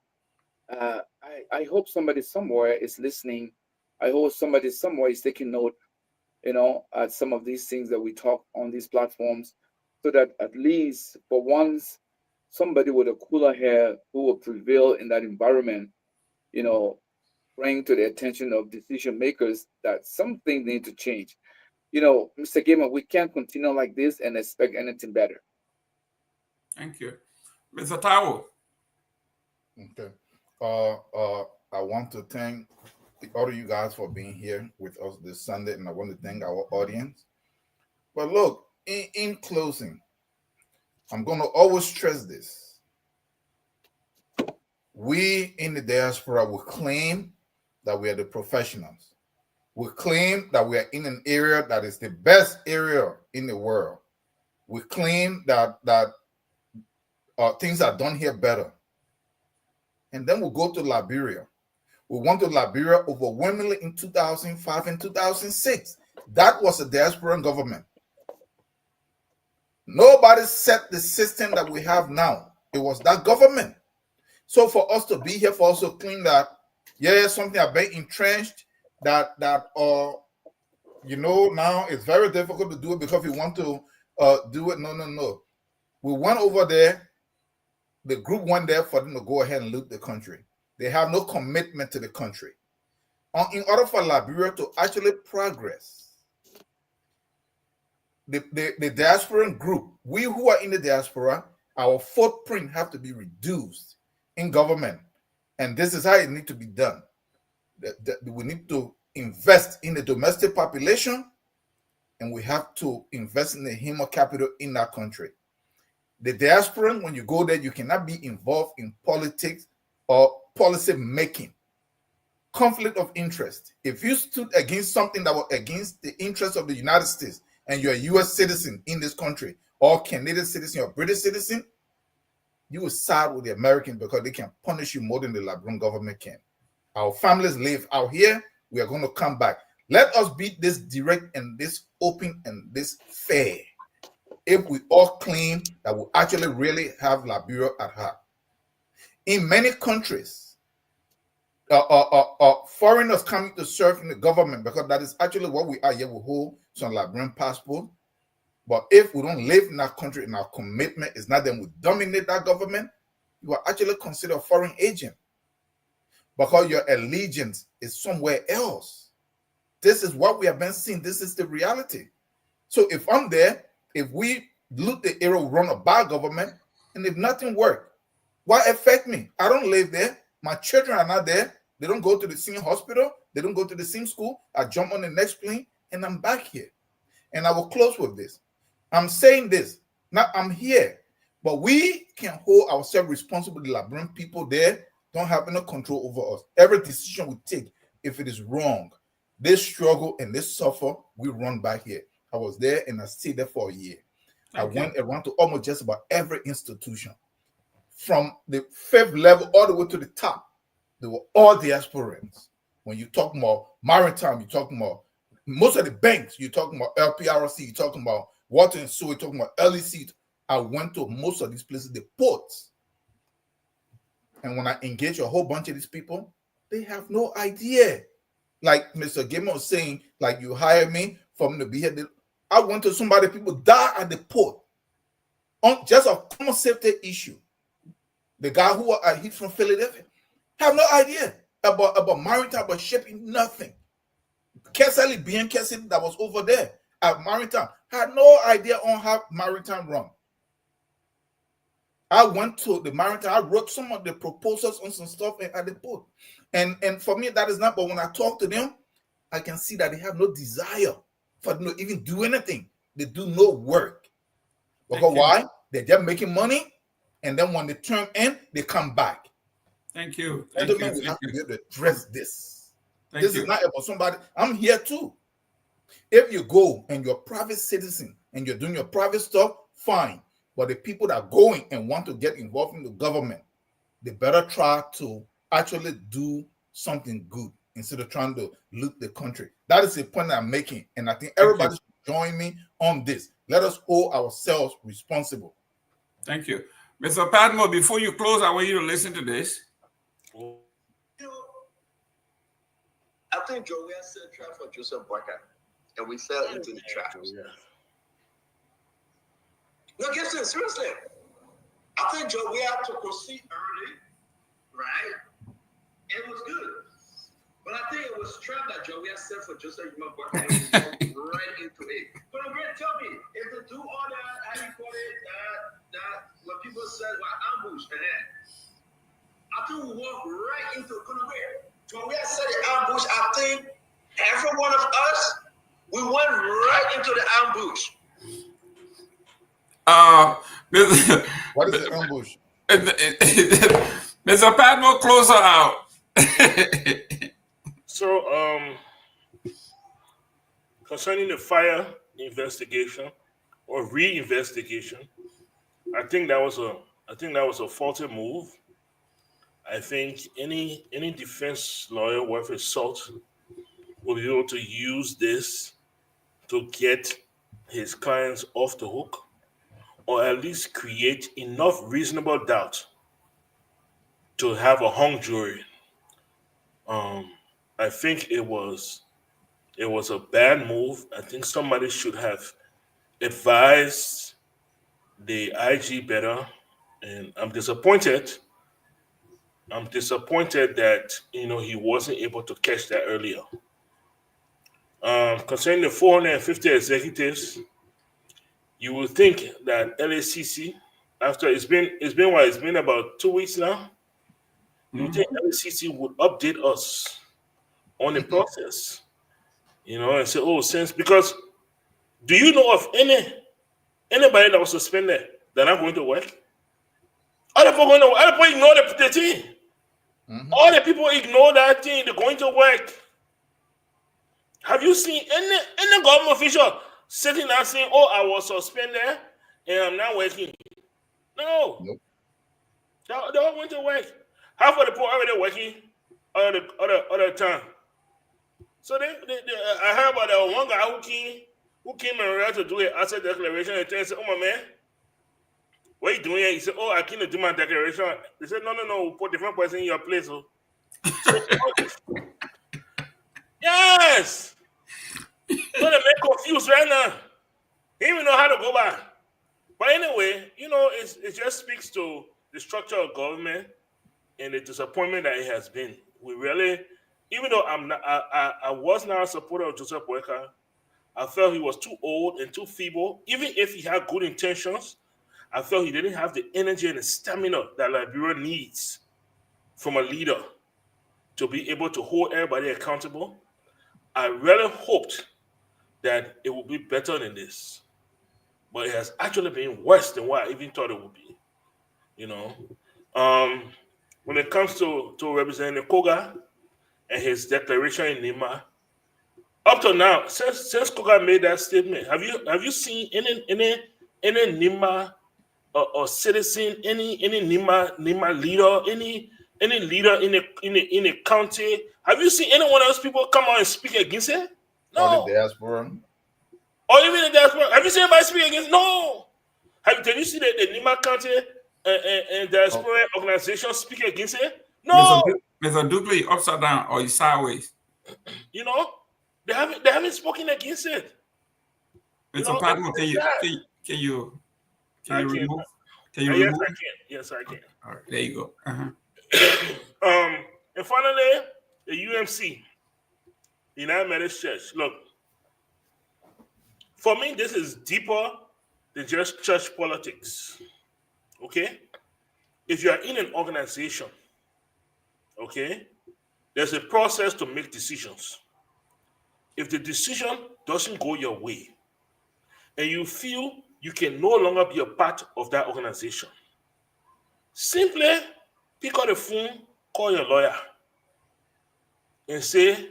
I hope somebody somewhere is listening. I hope somebody somewhere is taking note, at some of these things that we talk on these platforms, so that at least for once, somebody with a cooler hair who will prevail in that environment, bring to the attention of decision makers that something need to change. Mr. Gaiman, we can't continue like this and expect anything better. Thank you. Mr. Tao. Okay. I want to thank all of you guys for being here with us this Sunday, and I want to thank our audience. But look, in closing, I'm going to always stress this. We in the diaspora will claim that we are the professionals. We claim that we are in an area that is the best area in the world. We claim that things are done here better. And then we'll go to Liberia. We went to Liberia overwhelmingly in 2005 and 2006. That was a diasporan government. Nobody set the system that we have now. It was that government. So for us to be here, for us to claim that, something has been entrenched, that now it's very difficult to do it because we want to do it. No. We went over there. The group went there for them to go ahead and loot the country. They have no commitment to the country. In order for Liberia to actually progress, the diasporan group, we who are in the diaspora, our footprint have to be reduced in government. And this is how it needs to be done. We need to invest in the domestic population, and we have to invest in the human capital in that country. The diasporan, when you go there, you cannot be involved in politics or policy making. Conflict of interest. If you stood against something that was against the interests of the United States, and you're a U.S. citizen in this country, or Canadian citizen or British citizen, you will side with the Americans because they can punish you more than the Liberian government can. Our families live out here. We are going to come back. Let us be this direct and this open and this fair. If we all claim that we actually really have Liberia at heart. In many countries, foreigners coming to serve in the government, because that is actually what we are here. We hold some Liberian passport. But if we don't live in that country and our commitment is not then we dominate that government, you are actually considered a foreign agent because your allegiance is somewhere else. This is what we have been seeing. This is the reality. So if I'm there, if we look the area, run a bad government, and if nothing works, what affect me? I don't live there. My children are not there. They don't go to the same hospital. They don't go to the same school. I jump on the next plane and I'm back here. And I will close with this. I'm saying this. Now I'm here, but we can hold ourselves responsible. The Liberian people there don't have any control over us. Every decision we take, if it is wrong, they struggle and they suffer, we run back here. I was there and I stayed there for a year. I went around to almost just about every institution. From the 5th level all the way to the top, they were all diasporans. When you talk about maritime, you're talking about most of the banks, you're talking about LPRC, you're talking about water and sewer, you're talking about LEC. I went to most of these places, the ports. And when I engage a whole bunch of these people, they have no idea. Like Mr. Gilman was saying, like you hire me for me to be here. I went to somebody, people die at the port on just a common safety issue. The guy who he's from Philadelphia have no idea about maritime, about shipping, nothing. Kesali being Kesali that was over there at maritime had no idea on how maritime run. I went to the maritime, I wrote some of the proposals on some stuff at the port. And for me, that is not, but when I talk to them, I can see that they have no desire for them to even do anything. They do no work. Because why? They're just making money, and then when the term ends, they come back. Thank you. We have to be able to address this. This is not about somebody. I'm here too. If you go and you're a private citizen and you're doing your private stuff, fine. But the people that are going and want to get involved in the government, they better try to actually do something good instead of trying to loot the country. That is the point I'm making. And I think everybody should join me on this. Let us hold ourselves responsible. Thank you. Mr. Padmore, before you close, I want you to listen to this. I think Joey set a trap for Joseph Boyka, and we fell into the trap. No, listen, seriously. I think Joey had to proceed early, right? It was good. But I think it was a trap that Joey set for Joseph Boyka right into it. But I'm going to tell me, if they do all that, how you call it, that what people said, well, ambush, I think we walk right into it. When we had said the ambush, I think every one of us, we went right into the ambush. What is the ambush? Mr. Padmore, close her out. So, concerning the fire investigation or re-investigation, I think that was a faulty move. I think any defense lawyer worth his salt will be able to use this to get his clients off the hook, or at least create enough reasonable doubt to have a hung jury. I think it was a bad move. I think somebody should have advised the IG better, and I'm disappointed that he wasn't able to catch that earlier. Concerning the 450 executives, you would think that LACC, after it's been about 2 weeks now, you would think LACC would update us on the process, and say, because do you know of anybody that was suspended that not going to work? Other people ignore the thing. All the people ignore that thing. They're going to work. Have you seen any government official sitting there saying, "Oh, I was suspended and I'm not working"? No. Nope. They all went to work. Half of the poor already working other time. So I heard about that one guy who came and ready to do an asset declaration and said, "Oh my man, what are you doing here?" He said, "Oh, I came to do my declaration." They said, "No, we'll put different person in your place." So yes. So they make confused right now. He don't even know how to go back. But anyway, it just speaks to the structure of government and the disappointment that it has been. We really, even though I was not a supporter of Joseph Boyka, I felt he was too old and too feeble. Even if he had good intentions, I felt he didn't have the energy and the stamina that Liberia needs from a leader to be able to hold everybody accountable. I really hoped that it would be better than this. But it has actually been worse than what I even thought it would be. When it comes to Representative Koga and his declaration in Nimba, up to now, since Koga made that statement, have you seen any Nimba or citizen, any Nimba leader, any leader in the county? Have you seen any one of those people come out and speak against it? No. Or the diaspora. Or even the diaspora. Have you seen anybody speak against? No. Did you see the Nimba County and diaspora organization speak against it? No. Mr. Dugley, upside down or sideways. They haven't spoken against it. Mr. Patmore, can you remove? Can you remove? Yes, I can. All right, there you go. And finally, the UMC, United Methodist Church. Look, for me, this is deeper than just church politics. Okay? If you are in an organization, okay, there's a process to make decisions. If the decision doesn't go your way, and you feel you can no longer be a part of that organization, simply pick up the phone, call your lawyer, and say,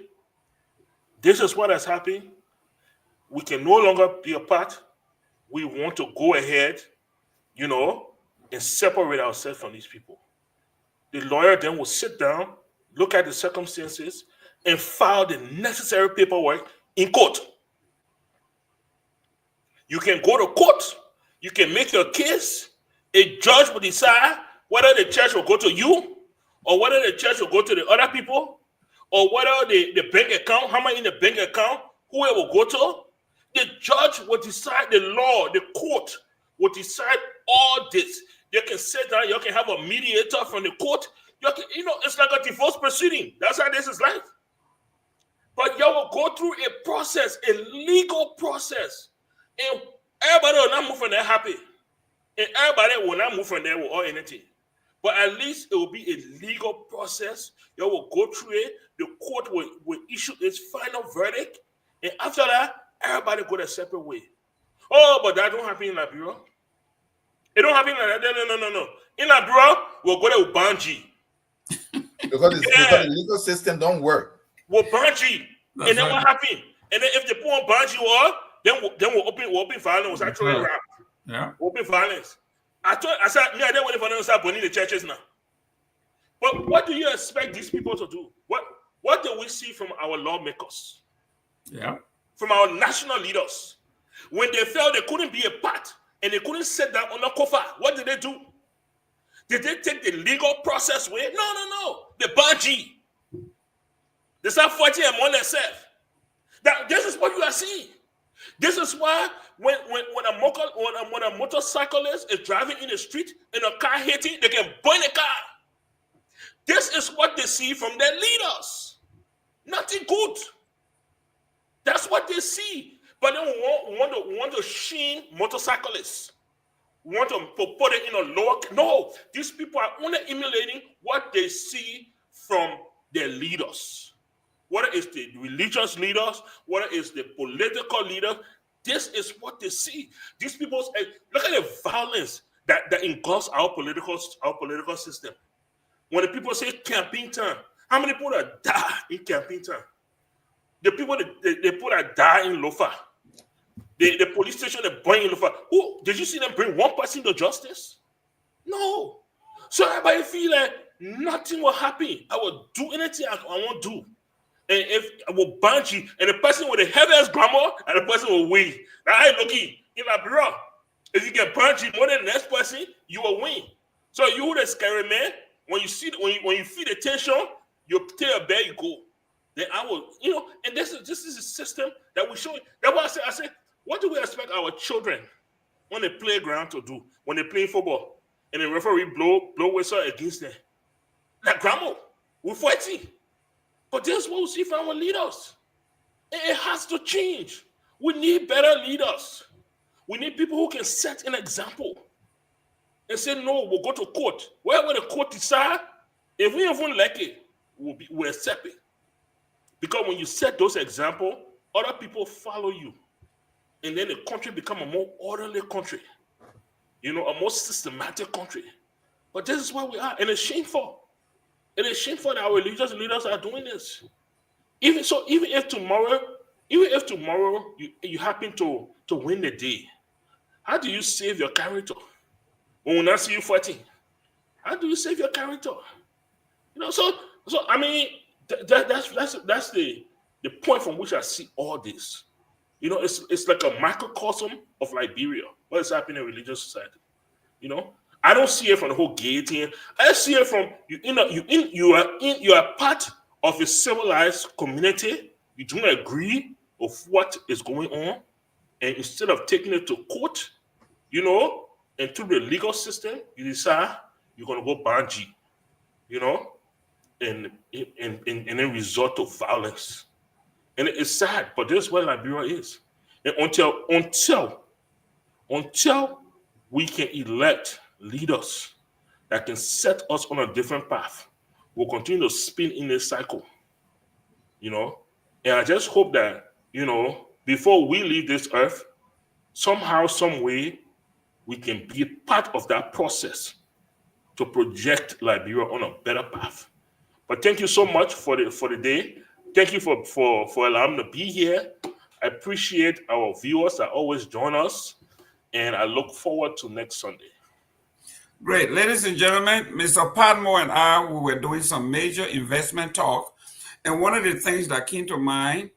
this is what has happened. We can no longer be a part. We want to go ahead, and separate ourselves from these people. The lawyer then will sit down, look at the circumstances, and file the necessary paperwork in court. You can go to court. You can make your case. A judge will decide whether the church will go to you or whether the church will go to the other people or whether the bank account, how much in the bank account, who it will go to. The judge will decide, the law, the court will decide all this. You can sit down, you can have a mediator from the court. It's like a divorce proceeding. That's how this is like. But you will go through a process, a legal process. And everybody will not move from there happy. And everybody will not move from there with all anything. But at least it will be a legal process. You will go through it. The court will issue its final verdict. And after that, everybody go their separate way. Oh, but that don't happen in Liberia. It don't happen like that. No. In Liberia, we'll go there with Banji. Because the legal system don't work. We'll Banji. And then what happened? And then if they put on Banji wall, then we'll open violence. Actually, rap. Yeah. Open violence. I said, I don't want to start burning the churches now. But what do you expect these people to do? What do we see from our lawmakers? Yeah. From our national leaders? When they felt they couldn't be a part and they couldn't sit down on a cover, what did they do? Did they take the legal process way? No. The Banji. They start fighting among themselves. This is what you are seeing. This is why when a motorcyclist is driving in the street and a car hitting, they can burn the car. This is what they see from their leaders. Nothing good. That's what they see. But then we want to shame motorcyclists. We want to put it in a lower. No, these people are only emulating what they see from their leaders. Whether it's the religious leaders, whether it's the political leaders, this is what they see. These people, look at the violence that engulfs our political system. When the people say campaign time, how many people that die in campaign time? The people that die in Lofa, the police station that burn in Lofa. Did you see them bring one person to justice? No. So everybody feel like nothing will happen. I will do anything I want to do. And if I will bunch you, and the person with the heaviest grammar, and the person will win. Now I looking in a bro. If you get punchy more than the next person, you will win. So you the scary man, when you see when you feel the tension, you tell a bear you go. Then I will, and this is a system that we show. That's why I say, what do we expect our children on the playground to do when they play football and the referee blow whistle against them? Like grandma, we're fighting. But this is what we see from our leaders. It has to change. We need better leaders. We need people who can set an example and say, no, we'll go to court. Wherever the court decide, if we even like it, we'll accept it. Because when you set those examples, other people follow you. And then the country become a more orderly country. A more systematic country. But this is where we are. And it's shameful. It is shameful that our religious leaders are doing this. Even if tomorrow you happen to win the day, how do you save your character? When we not see you fighting, how do you save your character? So I mean, that's the point from which I see all this. It's like a microcosm of Liberia. What is happening in religious society? I don't see it from the whole gay thing. I see it from you are part of a civilized community. You don't agree of what is going on, and instead of taking it to court, and through the legal system, you decide you're gonna go bungee, and then resort to violence. And it's sad, but this is where Liberia is. And until we can elect leaders that can set us on a different path, we'll continue to spin in this cycle. And I just hope that, before we leave this earth, somehow, some way, we can be part of that process to project Liberia on a better path. But thank you so much for the day. Thank you for allowing me to be here. I appreciate our viewers that always join us, and I look forward to next Sunday. Great. Ladies and gentlemen, Mr. Padmore and I, we were doing some major investment talk. And one of the things that came to mind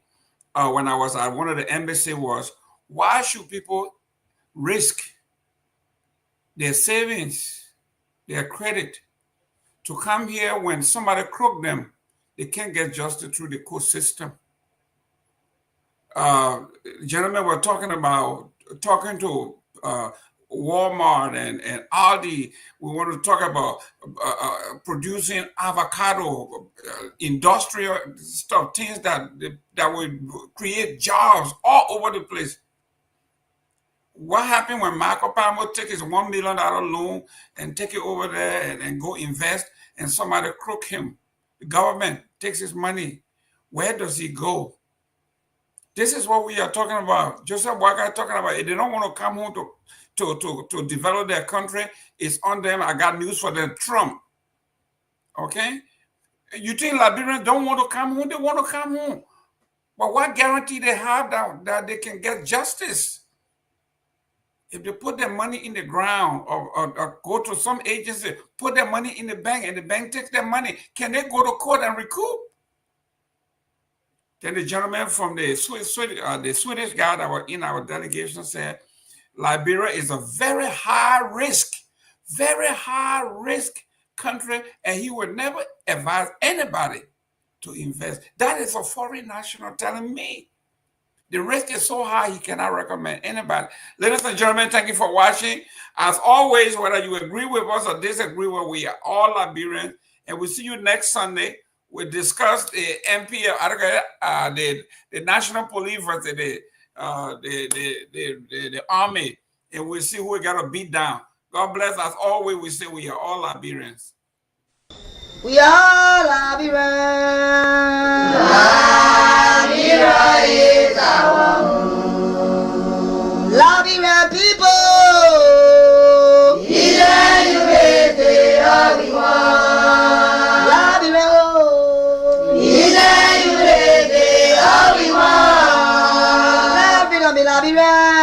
when I was at one of the embassy was, why should people risk their savings, their credit, to come here when somebody crook them? They can't get justice through the court system. Gentlemen were talking to Walmart and Aldi. We want to talk about producing avocado, industrial stuff, things that would create jobs all over the place. What happened when Michael Palmer took his $1 million loan and take it over there and go invest, and somebody crook him? The government takes his money. Where does he go? This is what we are talking about. Joseph Waka talking about. If they don't want to come home to develop their country, it's on them. I got news for them. Trump. Okay? You think Liberians don't want to come home? They want to come home. But what guarantee they have that they can get justice? If they put their money in the ground or go to some agency, put their money in the bank, and the bank takes their money, can they go to court and recoup? Then the gentleman from the Swedish guy that was in our delegation said, Liberia is a very high risk country, and he would never advise anybody to invest. That is a foreign national telling me. The risk is so high, he cannot recommend anybody. Ladies and gentlemen, thank you for watching. As always, whether you agree with us or disagree with us, we are all Liberians, and we'll see you next Sunday. We'll discuss the MPF, the National Police versus the Army, and we'll see who we got to beat down. God bless. As always, we say we are all Liberians. We are Liberians. Liberia is our home. Liberian people. Liberia.